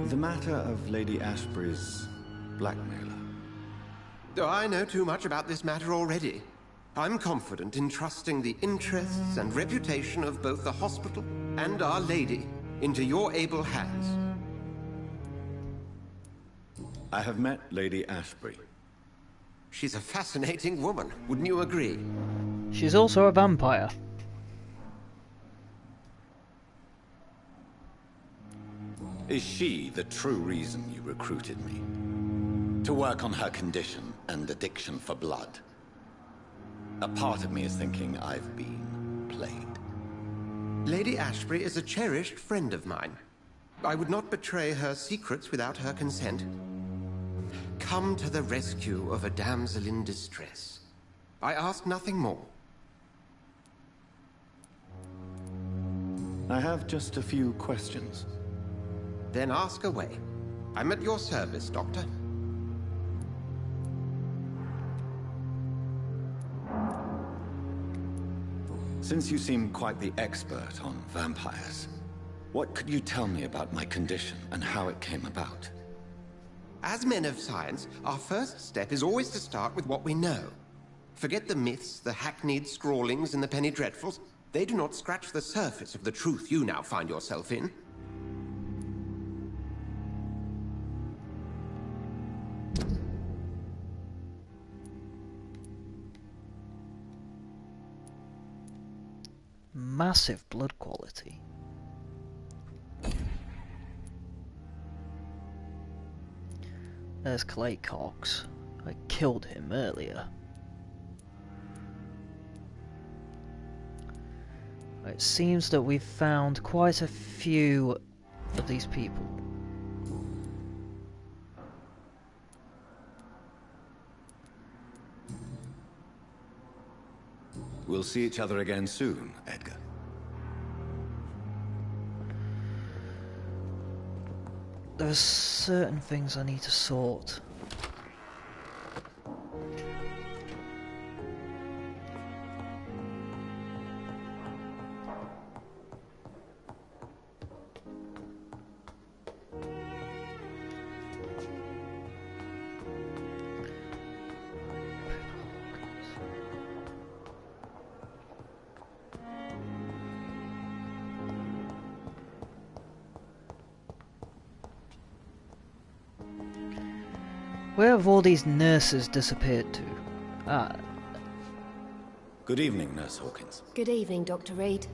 The matter of Lady Ashbury's blackmailer. Oh, I know too much about this matter already. I'm confident in trusting the interests and reputation of both the hospital and Our Lady into your able hands. I have met Lady Ashbury. She's a fascinating woman, wouldn't you agree? She's also a vampire. Is she the true reason you recruited me? To work on her condition and addiction for blood? A part of me is thinking I've been played. Lady Ashbury is a cherished friend of mine. I would not betray her secrets without her consent. Come to the rescue of a damsel in distress. I ask nothing more. I have just a few questions. Then ask away. I'm at your service, Doctor. Since you seem quite the expert on vampires, what could you tell me about my condition and how it came about? As men of science, our first step is always to start with what we know. Forget the myths, the hackneyed scrawlings, and the penny dreadfuls. They do not scratch the surface of the truth you now find yourself in. Massive blood quality. There's Clay Cox. I killed him earlier. It seems that we've found quite a few of these people. We'll see each other again soon, Edgar. There are certain things I need to sort. Where have all these nurses disappeared to? Ah. Good evening, Nurse Hawkins. Good evening, Dr. Reed.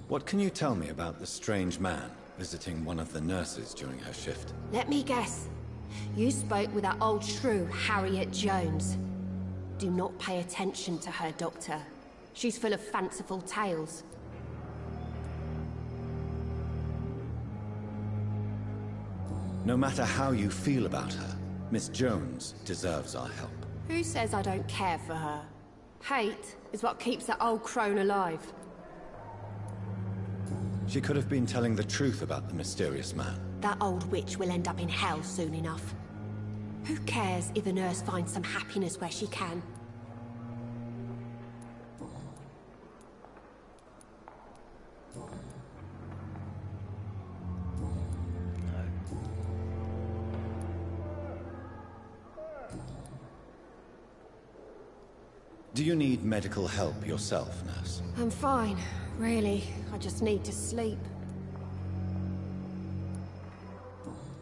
What can you tell me about the strange man visiting one of the nurses during her shift? Let me guess. You spoke with that old shrew, Harriet Jones. Do not pay attention to her, Doctor. She's full of fanciful tales. No matter how you feel about her, Miss Jones deserves our help. Who says I don't care for her? Hate is what keeps that old crone alive. She could have been telling the truth about the mysterious man. That old witch will end up in hell soon enough. Who cares if the nurse finds some happiness where she can? Do you need medical help yourself, nurse? I'm fine, really. I just need to sleep.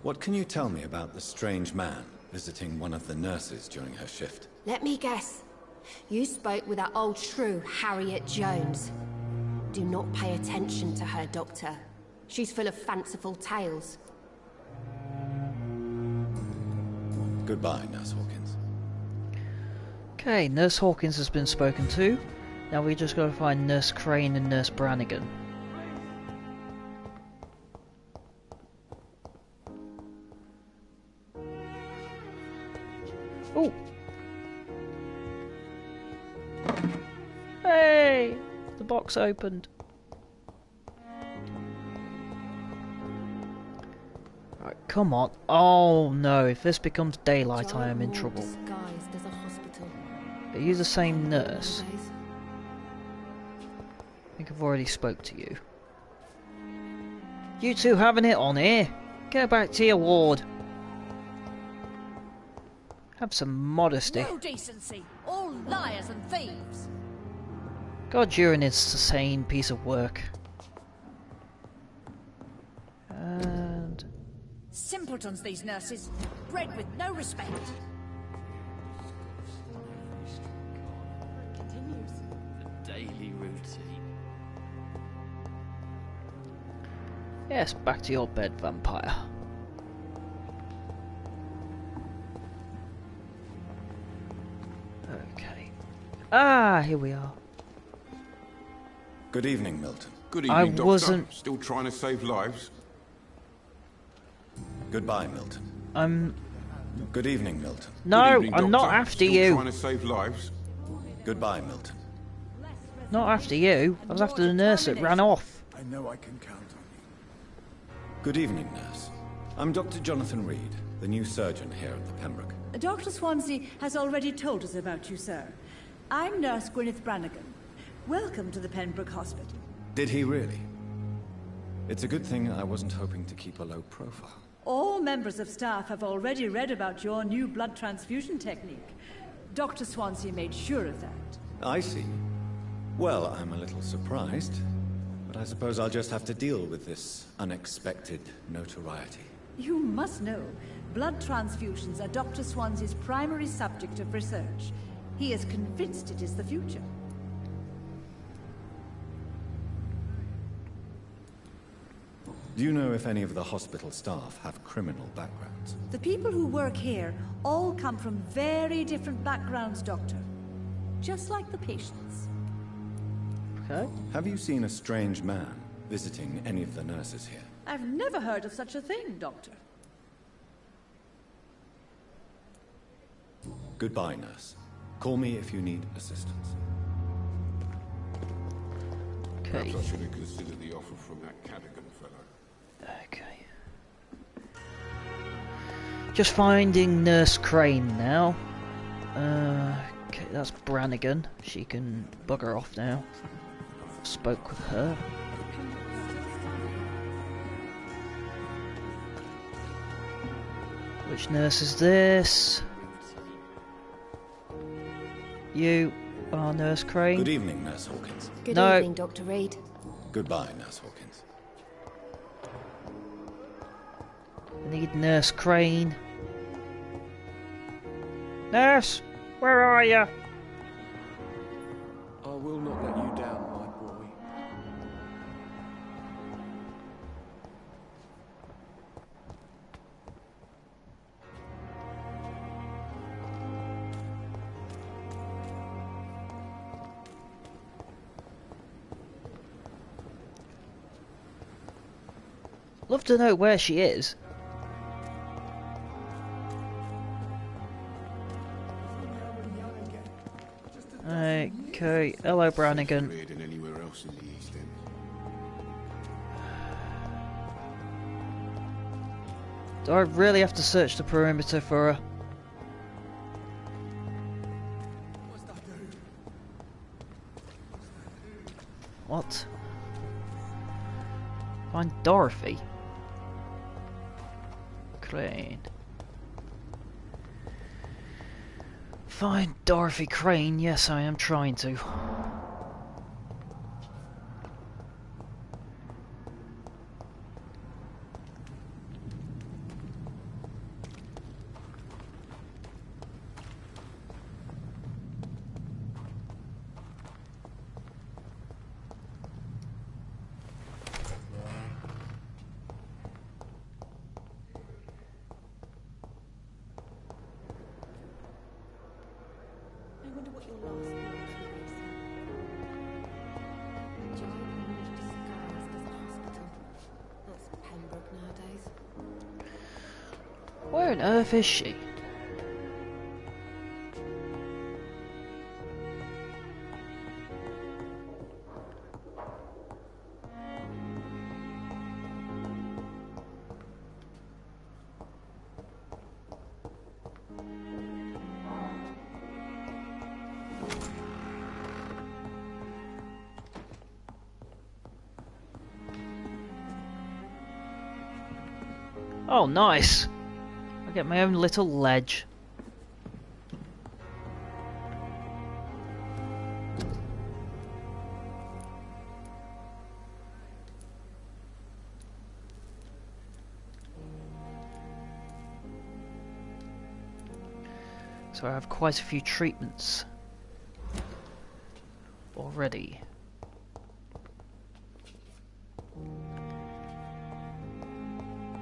What can you tell me about the strange man visiting one of the nurses during her shift? Let me guess. You spoke with that old shrew, Harriet Jones. Do not pay attention to her, Doctor. She's full of fanciful tales. Goodbye, Nurse Hawkins. Okay, Nurse Hawkins has been spoken to. Now we just gotta find Nurse Crane and Nurse Brannigan. Oh! Hey! The box opened. Right, come on. Oh no, if this becomes daylight I am in trouble. Are you the same nurse? I think I've already spoke to you. You two having it on here? Get back to your ward. Have some modesty. No decency. All liars and thieves. God, you're an insane piece of work. And... Simpletons, these nurses. Bred with no respect. Daily routine. yes, back to your bed, vampire. Okay. Ah, here we are. Good evening, Milton. Good evening, I Doctor. wasn't... Still trying to save lives? Goodbye, Milton. Good evening, Milton. No, Good evening, I'm not Doctor. after Still you. trying to save lives? Goodbye, Milton. Not after you. I was after the nurse that ran off. I know I can count on you. Good evening, nurse. I'm Dr. Jonathan Reed, the new surgeon here at the Pembroke. Dr. Swansea has already told us about you, sir. I'm Nurse Gwyneth Brannigan. Welcome to the Pembroke Hospital. Did he really? It's a good thing I wasn't hoping to keep a low profile. All members of staff have already read about your new blood transfusion technique. Dr. Swansea made sure of that. I see. Well, I'm a little surprised, but I suppose I'll just have to deal with this unexpected notoriety. You must know, blood transfusions are Dr. Swansea's primary subject of research. He is convinced it is the future. Do you know if any of the hospital staff have criminal backgrounds? The people who work here all come from very different backgrounds, Doctor. Just like the patients. Okay. Have you seen a strange man visiting any of the nurses here? I've never heard of such a thing, Doctor. Goodbye, nurse. Call me if you need assistance. Okay. Perhaps I should have considered the offer from that Cadogan fellow. Okay. Just finding Nurse Crane now. Okay, that's Brannigan. She can bugger off now. Spoke with her. Which nurse is this? You are Nurse Crane. Good evening, Nurse Hawkins. Good evening, Dr. Reed. Goodbye, Nurse Hawkins. I need Nurse Crane. Nurse, where are you? I will not let you down, my boy. Love to know where she is. Okay, hello Brannigan. Anywhere else in the East End. Do I really have to search the perimeter for her? What? Find Dorothy. Crane. Find Dorothy Crane. Yes, I am trying to. Where on earth is she? Oh, nice! I get my own little ledge. So I have quite a few treatments already.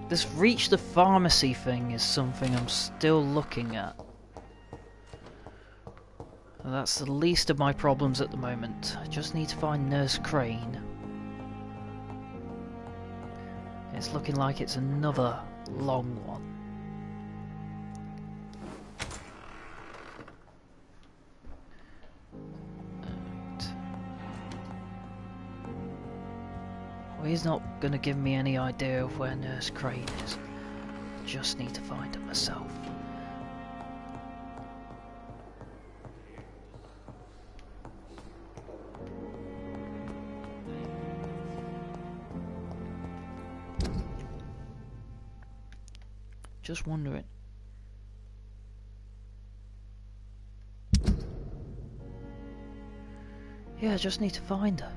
This reach the pharmacy thing is something I'm still looking at. And that's the least of my problems at the moment. I just need to find Nurse Crane. It's looking like it's another long one. Well, he's not going to give me any idea of where Nurse Crane is. Just need to find it myself. Just wondering. Yeah, I just need to find her.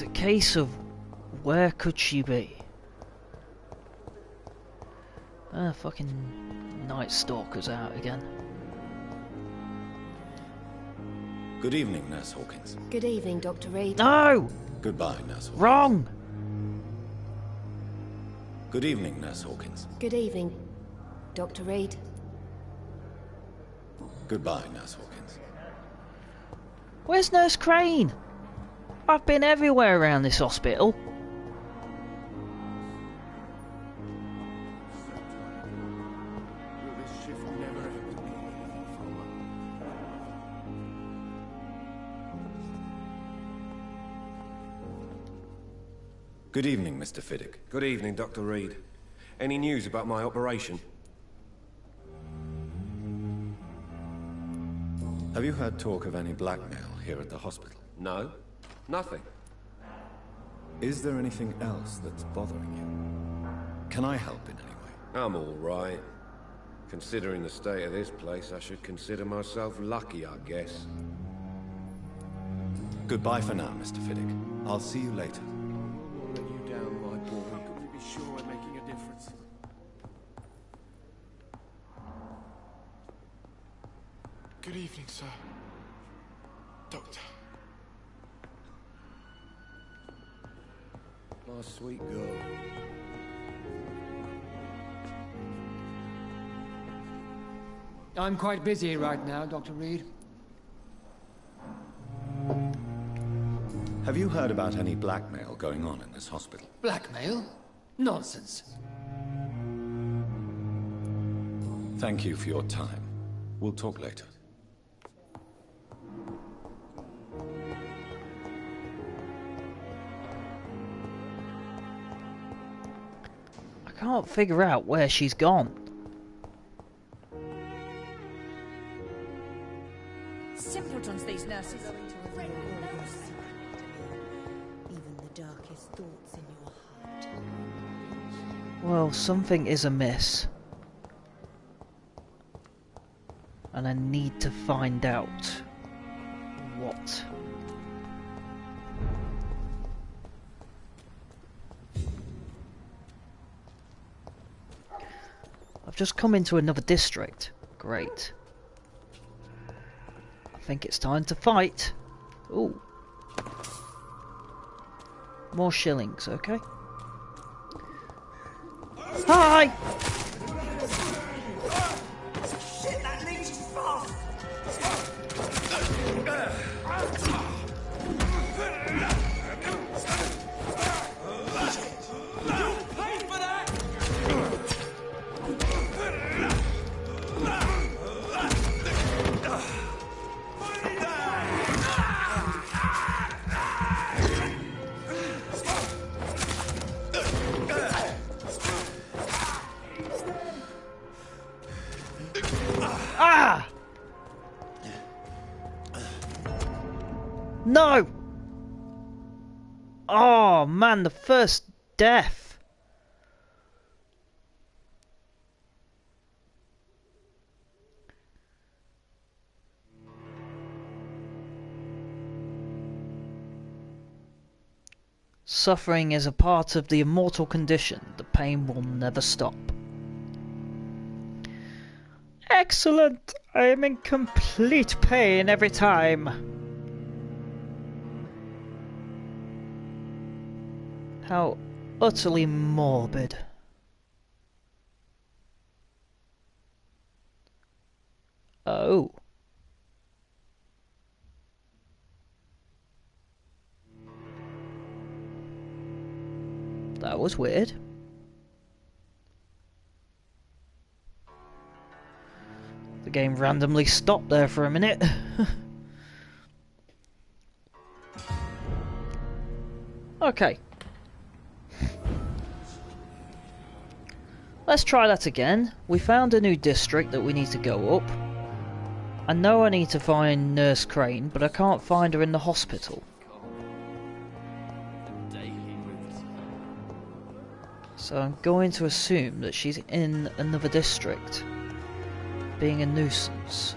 It's a case of where could she be? Fucking Night Stalker's out again. Good evening, Nurse Hawkins. Good evening, Dr. Reed. No! Goodbye, Nurse Hawkins. Wrong! Good evening, Nurse Hawkins. Good evening, Dr. Reed. Goodbye, Nurse Hawkins. Where's Nurse Crane? I've been everywhere around this hospital. Good evening, Mr. Fiddick. Good evening, Dr. Reed. Any news about my operation? Have you heard talk of any blackmail here at the hospital? No, nothing. Is there anything else that's bothering you? Can I help in any way? I'm all right. Considering the state of this place, I should consider myself lucky, I guess. Goodbye for now, Mr. Fiddick. I'll see you later. Let you down, my boy. Can we be sure we're making a difference? Good evening, sir. Doctor. My sweet girl. I'm quite busy right now, Dr. Reed. Have you heard about any blackmail going on in this hospital? Blackmail? Nonsense. Thank you for your time. We'll talk later. I can't figure out where she's gone. Simpletons, these nurses. Even the darkest thoughts in your heart. Well, something is amiss. And I need to find out what. I've just come into another district. Great. I think it's time to fight. Ooh. More shillings, okay. Hi! Shit, that leech is fast! Pay for that! Ah! No! Oh man, the first death. Suffering is a part of the immortal condition. The pain will never stop. Excellent! I am in complete pain every time. How utterly morbid. Oh. That was weird. The game randomly stopped there for a minute. Okay. Let's try that again. We found a new district that we need to go up. I know I need to find Nurse Crane, but I can't find her in the hospital. So I'm going to assume that she's in another district, being a nuisance.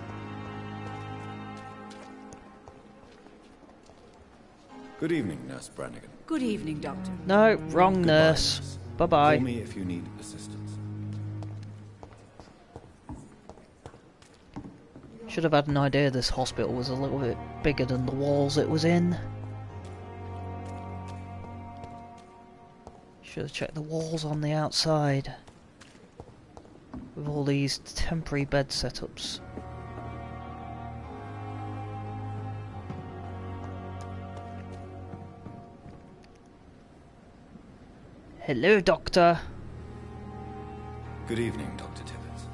Good evening, Nurse Brannigan. Good evening, Doctor. No, wrong Goodbye, nurse. Bye-bye. Call me if you need assistance. Should have had an idea this hospital was a little bit bigger than the walls it was in. Should have checked the walls on the outside. With all these temporary bed setups. Hello, Doctor. Good evening, Dr. Tibbets.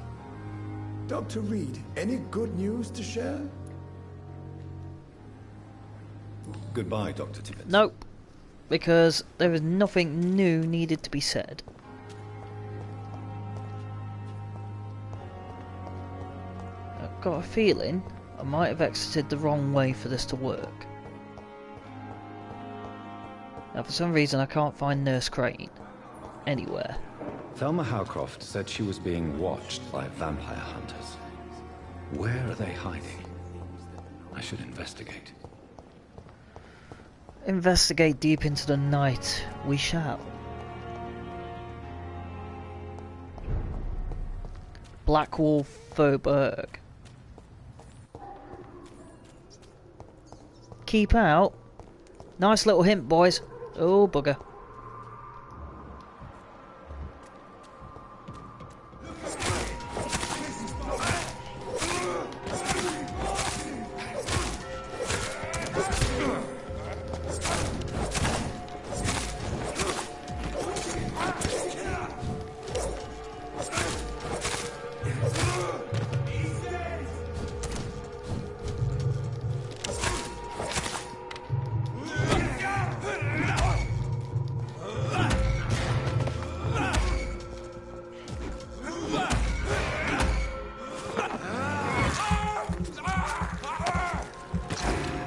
Dr. Reed, any good news to share? Goodbye, Dr. Tibbets. Nope. Because there is nothing new needed to be said. I've got a feeling I might have exited the wrong way for this to work. Now for some reason I can't find Nurse Crane anywhere. Thelma Howcroft said she was being watched by vampire hunters. Where are they hiding? I should investigate. Investigate deep into the night. We shall. Blackwall Faubourg. Keep out. Nice little hint, boys. Oh, bugger.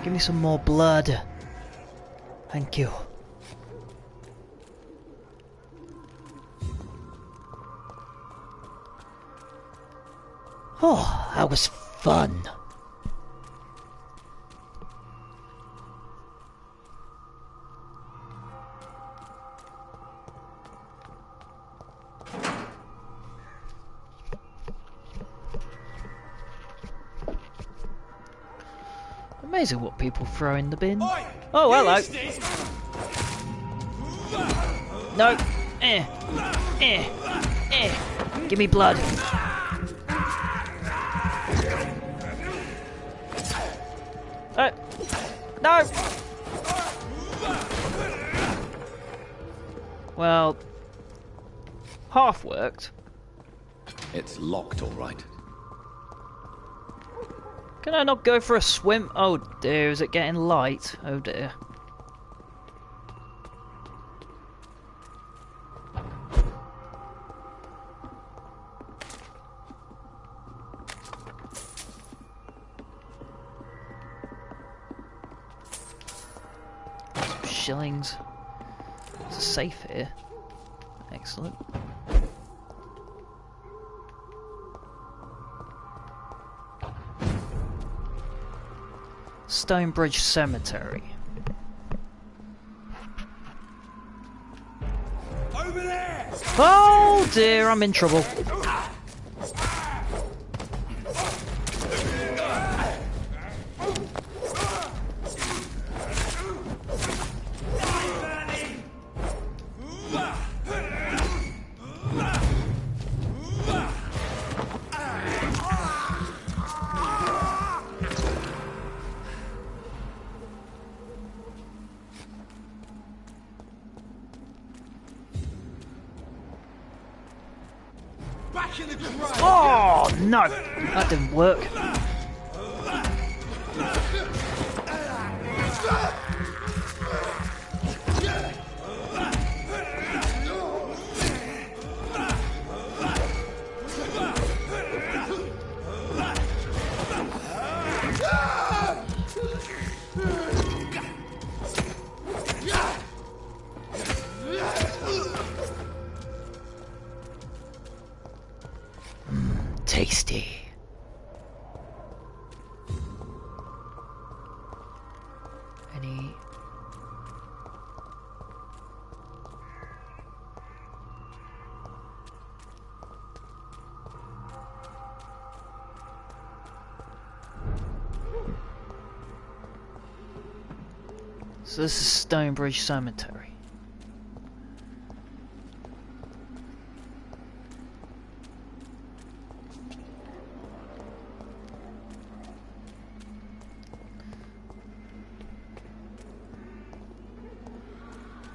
Give me some more blood. Thank you. Oh, that was fun. Amazing what people throw in the bin. Oh, hello. No. Give me blood. No. Well, half worked. It's locked, all right. Can I not go for a swim? Oh dear, is it getting light? Oh dear. Some shillings. There's a safe here. Excellent. Stonebridge Cemetery. Over there! Oh dear, I'm in trouble. Oh no, that didn't work. Tasty. So this is Stonebridge Cemetery.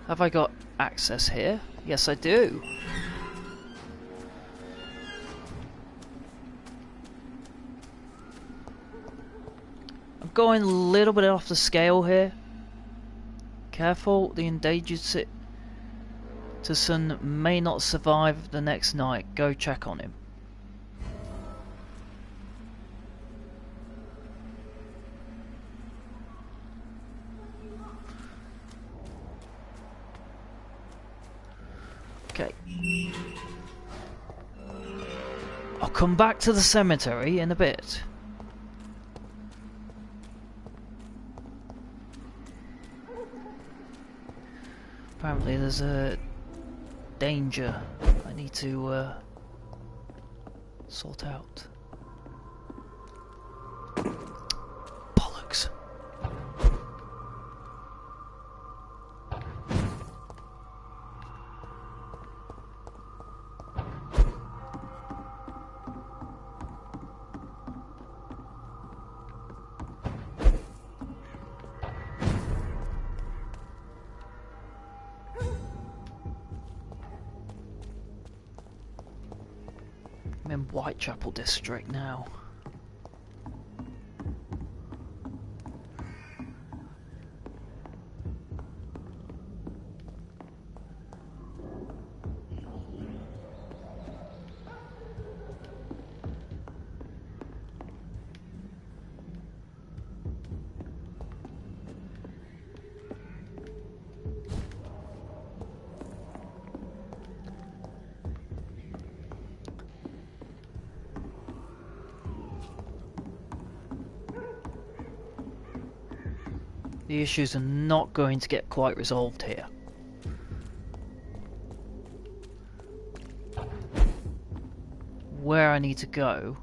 Have I got access here? Yes, I do. I'm going a little bit off the scale here. Careful, the endangered citizen may not survive the next night. Go check on him. Okay. I'll come back to the cemetery in a bit. Apparently there's a danger I need to sort out. Bollocks. I'm in Whitechapel district now. The issues are not going to get quite resolved here. Where I need to go.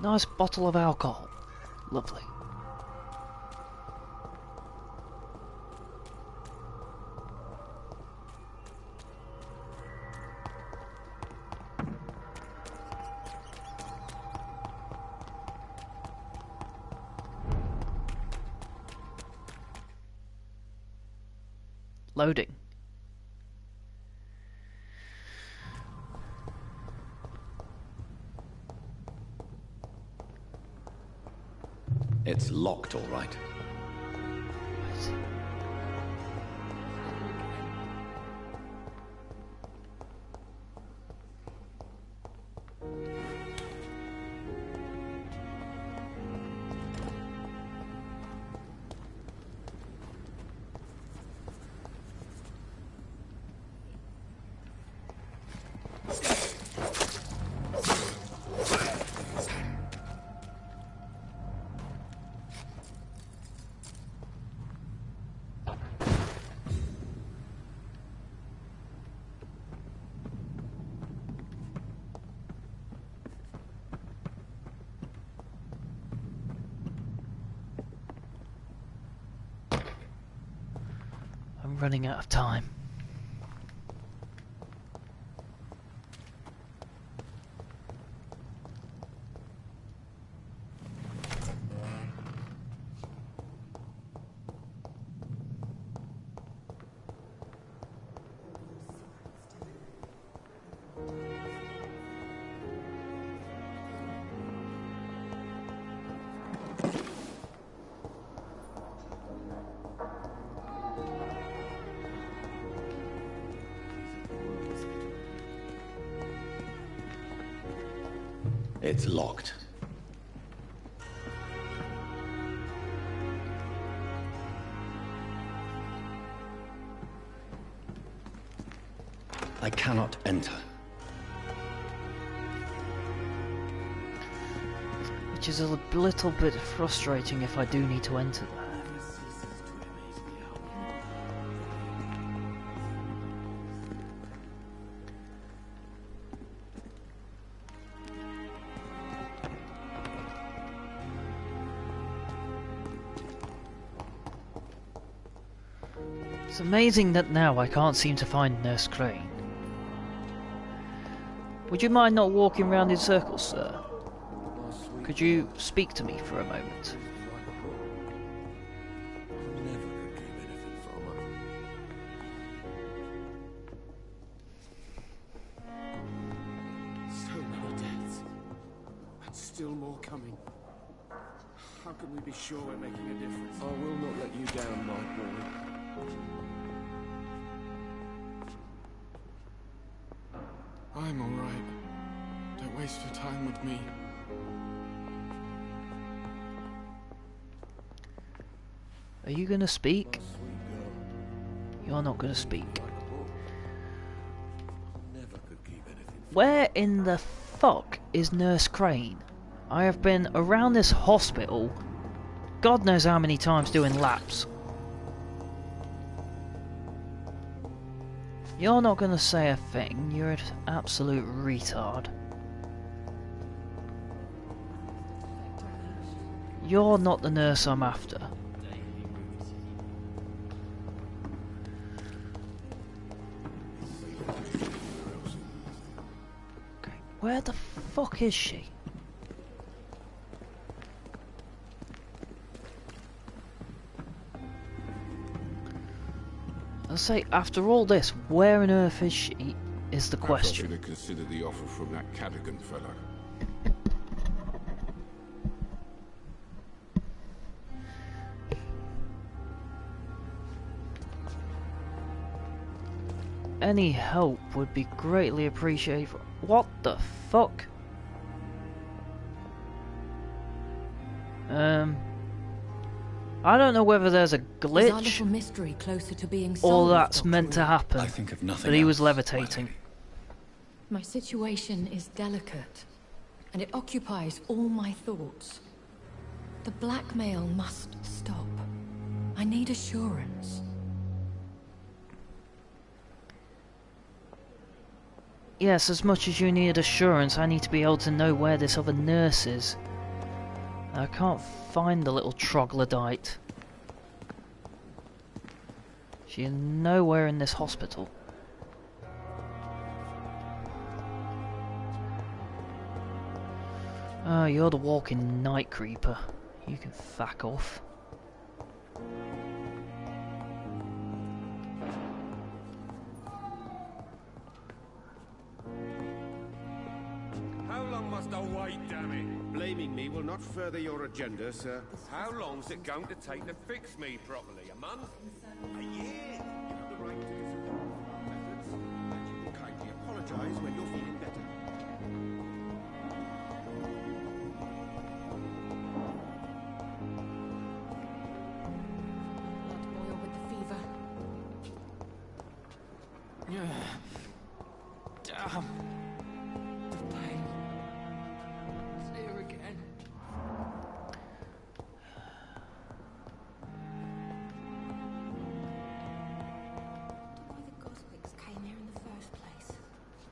Nice bottle of alcohol. Lovely. Loading. It's locked, all right. I'm running out of time. It's locked. I cannot enter. Which is a little bit frustrating if I do need to enter there. It's amazing that now I can't seem to find Nurse Crane. Would you mind not walking around in circles, sir? Could you speak to me for a moment? So many deaths. And still more coming. How can we be sure we're making a difference? I will not let you down, my boy. I'm alright. Don't waste your time with me. Are you gonna speak? You're not gonna speak. Where in the fuck is Nurse Crane? I have been around this hospital God knows how many times doing laps. You're not gonna say a thing, you're an absolute retard. You're not the nurse I'm after. Okay, where the fuck is she? I'll say, after all this, where on earth is she, is the question. I should have considered the offer from that Cadogan fellow. Any help would be greatly appreciated. What the fuck? I don't know whether there's a glitch Is our little mystery closer to being or solved, that's Dr. meant to Reed? happen. I think of nothing but he was else. levitating. My situation is delicate, and it occupies all my thoughts. The blackmail must stop. I need assurance. Yes, as much as you need assurance, I need to be able to know where this other nurse is. I can't find the little troglodyte. She's nowhere in this hospital. Oh, you're the walking night creeper. You can fuck off. How long must I wait, damn it? Blaming me will not further your agenda, sir. How long's it going to take to fix me properly? A month? A year? You have the right to disapprove of our methods, and you will kindly apologize when you're feeling better. Blood boil with the fever. Damn. The pain. It's here again. Why the Goswicks came here in the first place?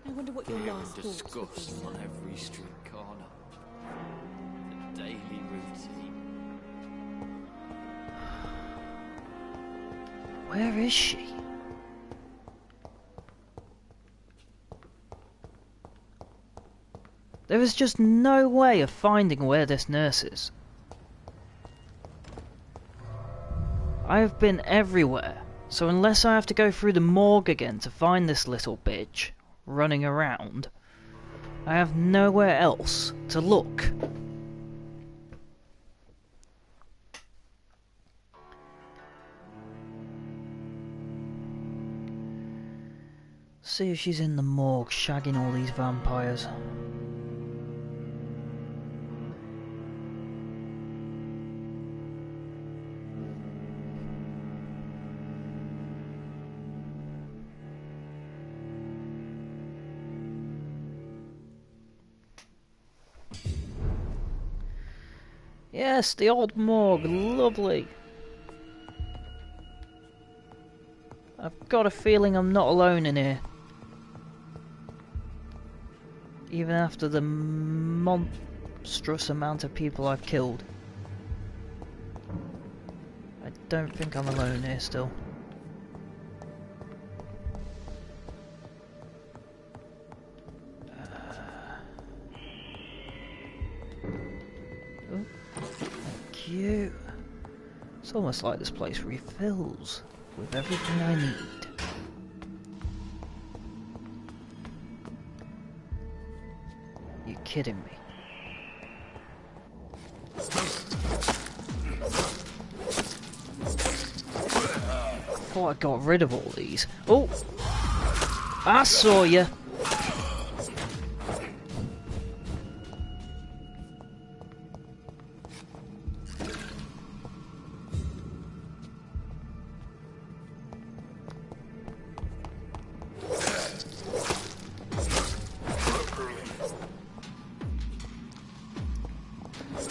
I wonder what your Fear last and thoughts would be, disgust sir. on every street corner. The daily routine. Where is she? There is just no way of finding where this nurse is. I have been everywhere, so unless I have to go through the morgue again to find this little bitch running around, I have nowhere else to look. See if she's in the morgue shagging all these vampires. Yes, the old morgue, lovely. I've got a feeling I'm not alone in here. Even after the monstrous amount of people I've killed. I don't think I'm alone here still. Oh, thank you. It's almost like this place refills with everything I need. You kidding me? Thought I got rid of all these. Oh! I saw you!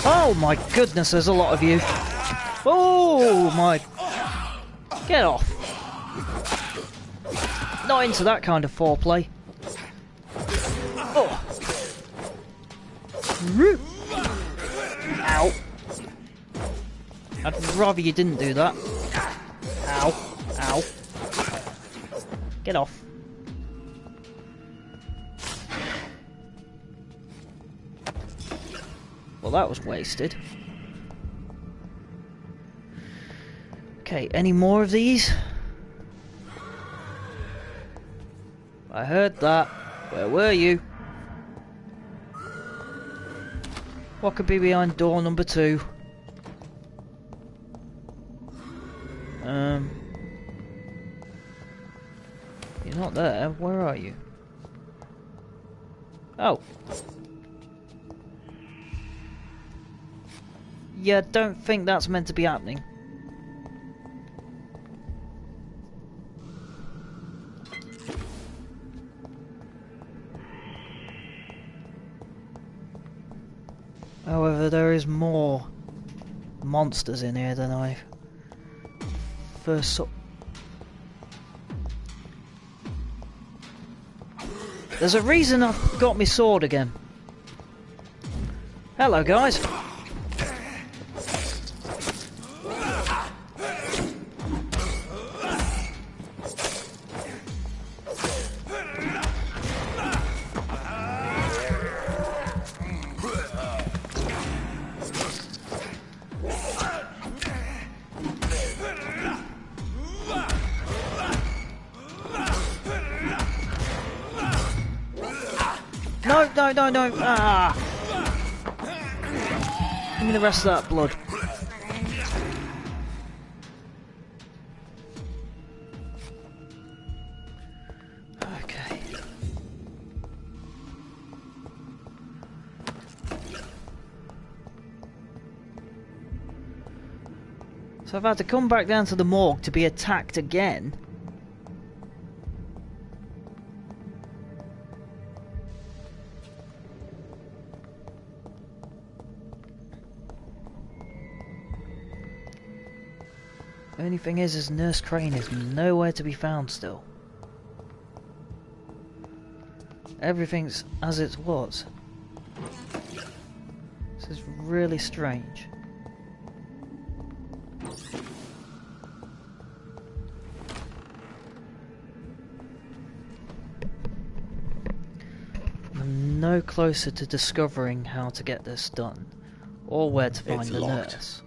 Oh my goodness, there's a lot of you. Oh my... Get off. Not into that kind of foreplay. Oh. Ow. I'd rather you didn't do that. Ow. Ow. Get off. Well, that was wasted. Okay, any more of these? I heard that. Where were you? What could be behind door number 2? You're not there. Where are you? Oh. Yeah, don't think that's meant to be happening. However, there is more monsters in here than I first saw. There's a reason I've got my sword again. Hello, guys. No. Ah! Give me the rest of that blood. Okay. So I've had to come back down to the morgue to be attacked again. Only thing is Nurse Crane is nowhere to be found still. Everything's as it was. This is really strange. I'm no closer to discovering how to get this done, or where to find the nurse.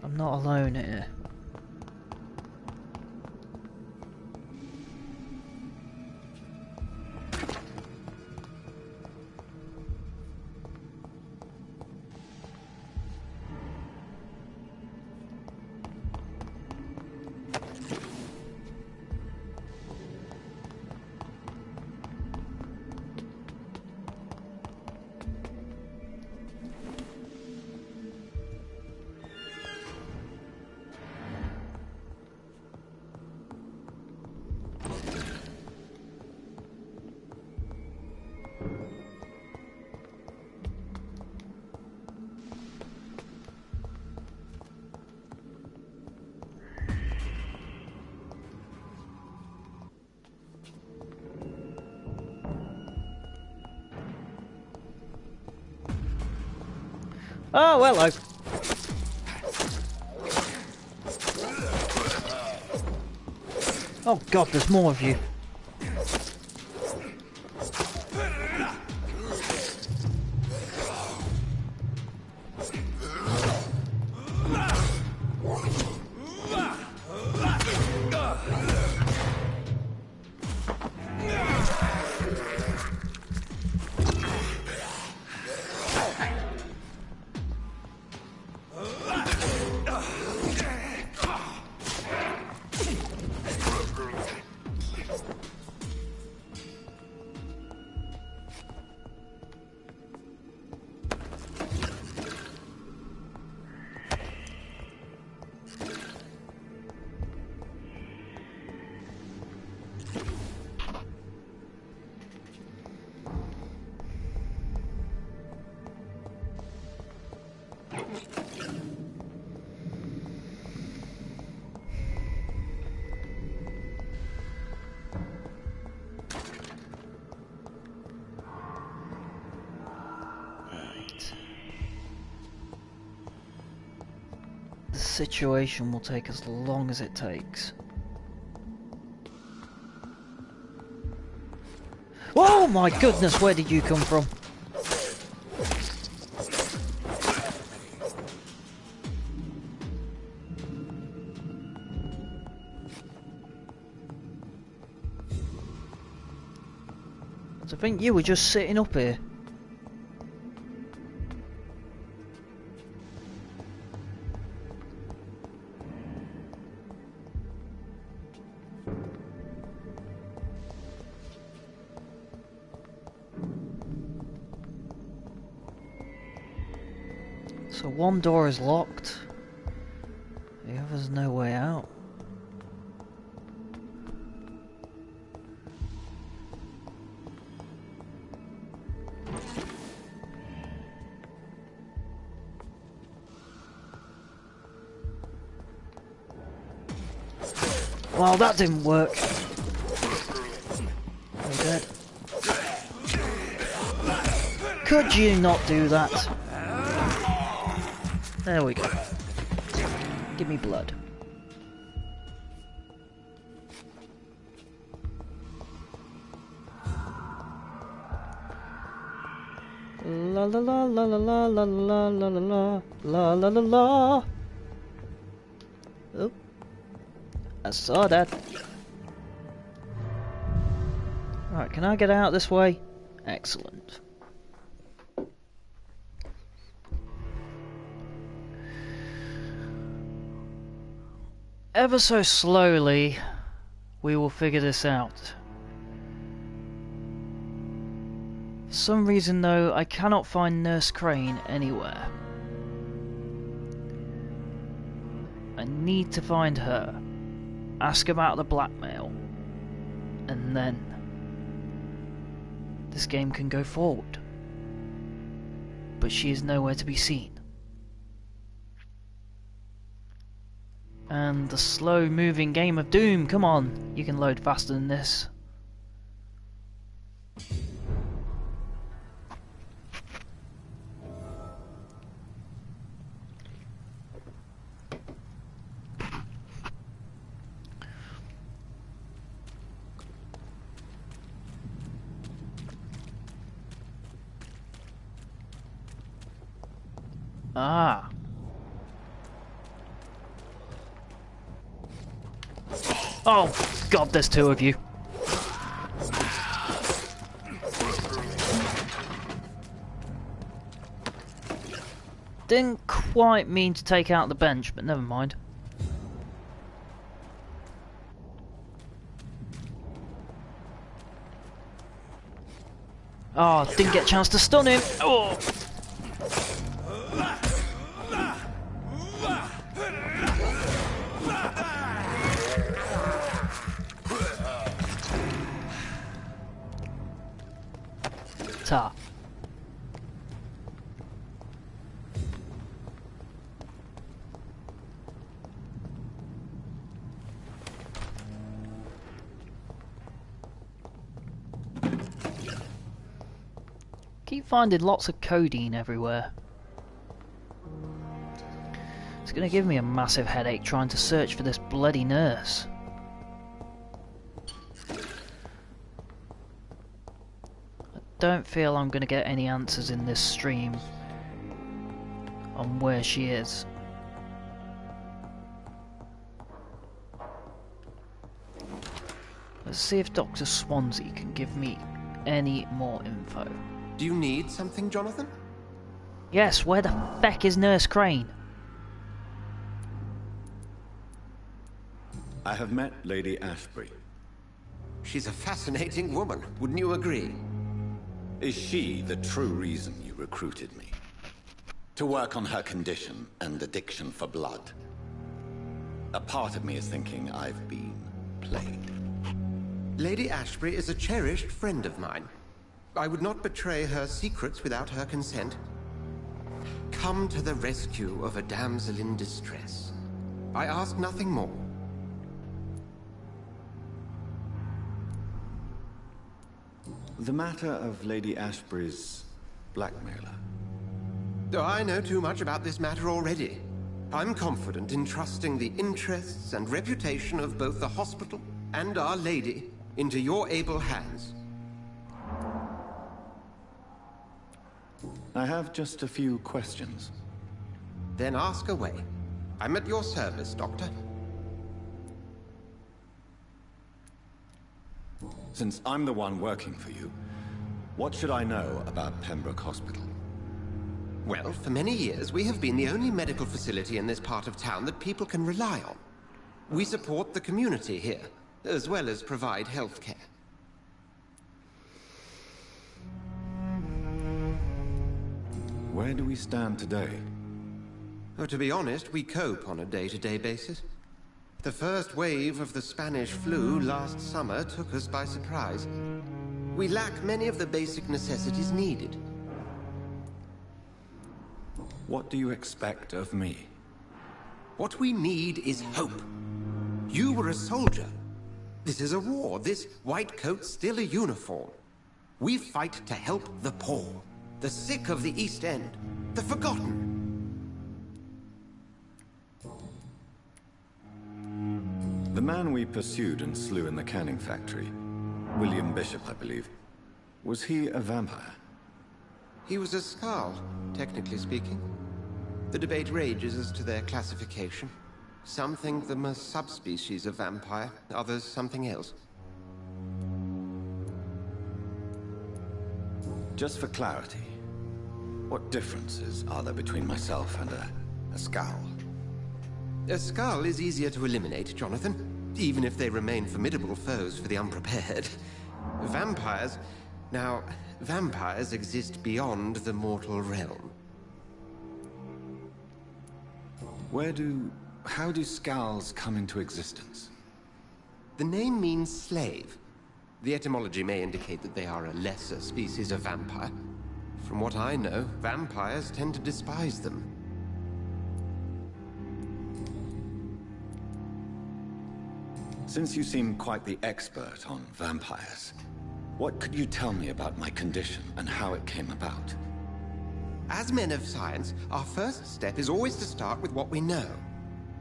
I'm not alone here. Oh, hello. Oh god, there's more of you. The situation will take as long as it takes. Oh my goodness, where did you come from? I think you were just sitting up here. So one door is locked, the other's no way out. Well, that didn't work. I'm dead. Could you not do that? There we go. Give me blood. La la la la la la la la la la la la la la. Oh, I saw that. Right, can I get out this way? Excellent. Ever so slowly, we will figure this out. For some reason though, I cannot find Nurse Crane anywhere. I need to find her, ask about the blackmail, and then this game can go forward. But she is nowhere to be seen. And the slow moving game of Doom, come on, you can load faster than this. Ah. Oh, God, there's two of you. Didn't quite mean to take out the bench, but never mind. Oh, didn't get a chance to stun him. Oh. Ta. Keep finding lots of codeine everywhere. gonna give me a massive headache trying to search for this bloody nurse. I don't feel I'm gonna get any answers in this stream on where she is. Let's see if Dr. Swansea can give me any more info. Do you need something, Jonathan? Yes, where the feck is Nurse Crane? I have met Lady Ashbury. She's a fascinating woman, wouldn't you agree? Is she the true reason you recruited me? To work on her condition and addiction for blood? A part of me is thinking I've been played. Lady Ashbury is a cherished friend of mine. I would not betray her secrets without her consent. Come to the rescue of a damsel in distress. I ask nothing more. The matter of Lady Ashbury's blackmailer. Oh, I know too much about this matter already. I'm confident in trusting the interests and reputation of both the hospital and Our Lady into your able hands. I have just a few questions. Then ask away. I'm at your service, Doctor. Since I'm the one working for you, what should I know about Pembroke Hospital? Well, for many years, we have been the only medical facility in this part of town that people can rely on. We support the community here, as well as provide health care. Where do we stand today? Oh, to be honest, we cope on a day-to-day basis. The first wave of the Spanish flu last summer took us by surprise. We lack many of the basic necessities needed. What do you expect of me? What we need is hope. You were a soldier. This is a war. This white coat's still a uniform. We fight to help the poor, the sick of the East End, the forgotten. The man we pursued and slew in the canning factory, William Bishop, I believe, was he a vampire? He was a Skald, technically speaking. The debate rages as to their classification. Some think them a subspecies of vampire, others something else. Just for clarity, what differences are there between myself and a Skald? A Skald is easier to eliminate, Jonathan, even if they remain formidable foes for the unprepared. Vampires... Now, vampires exist beyond the mortal realm. How do Skalds come into existence? The name means slave. The etymology may indicate that they are a lesser species of vampire. From what I know, vampires tend to despise them. Since you seem quite the expert on vampires, what could you tell me about my condition and how it came about? As men of science, our first step is always to start with what we know.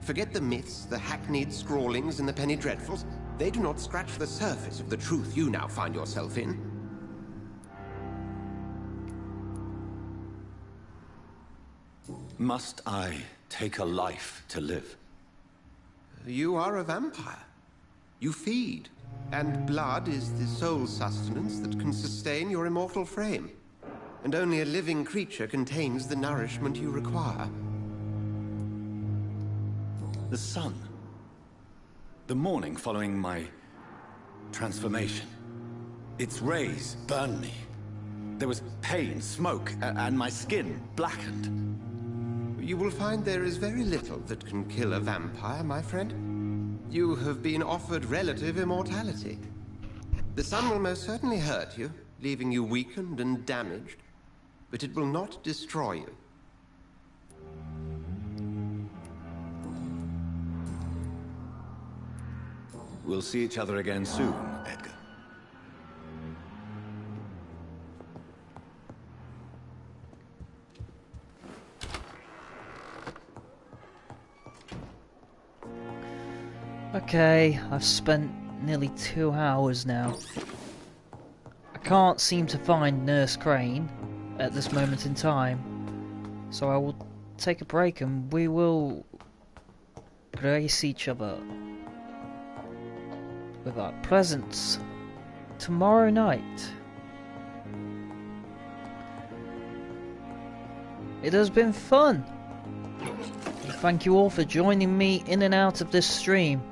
Forget the myths, the hackneyed scrawlings, and the penny dreadfuls. They do not scratch the surface of the truth you now find yourself in. Must I take a life to live? You are a vampire. You feed, and blood is the sole sustenance that can sustain your immortal frame. And only a living creature contains the nourishment you require. The sun. The morning following my transformation. Its rays burned me. There was pain, smoke, and my skin blackened. You will find there is very little that can kill a vampire, my friend. You have been offered relative immortality. The sun will most certainly hurt you, leaving you weakened and damaged, but it will not destroy you. We'll see each other again soon, Edgar. Okay, I've spent nearly 2 hours now. I can't seem to find Nurse Crane at this moment in time, so I will take a break and we will grace each other with our presence tomorrow night. It has been fun. Thank you all for joining me in and out of this stream.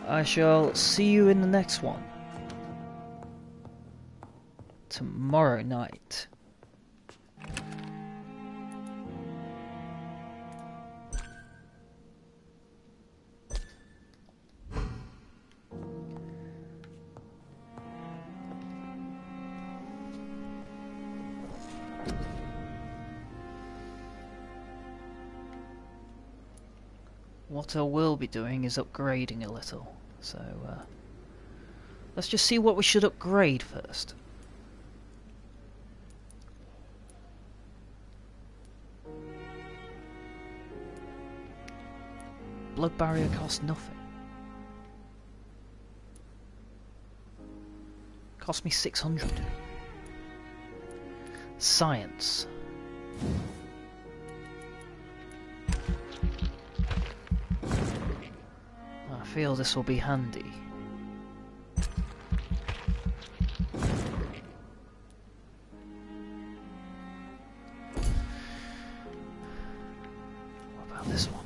I shall see you in the next one tomorrow night. What I will be doing is upgrading a little, so let's just see what we should upgrade first. Blood barrier costs nothing. Cost me 600. Science. I feel this will be handy. What about this one?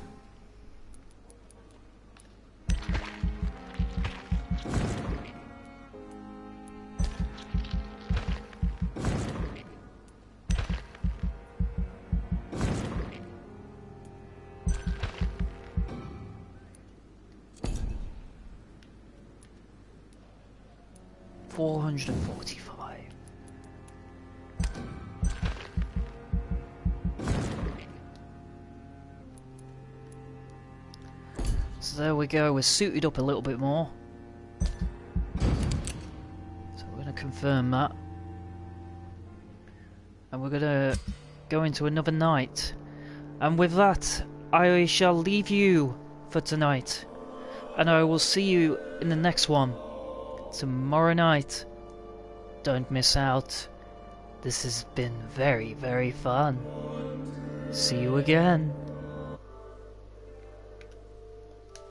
$445. So there we go, we're suited up a little bit more. So we're going to confirm that. And we're going to go into another night. And with that, I shall leave you for tonight. And I will see you in the next one. Tomorrow night. Don't miss out. This has been very, very fun. See you again.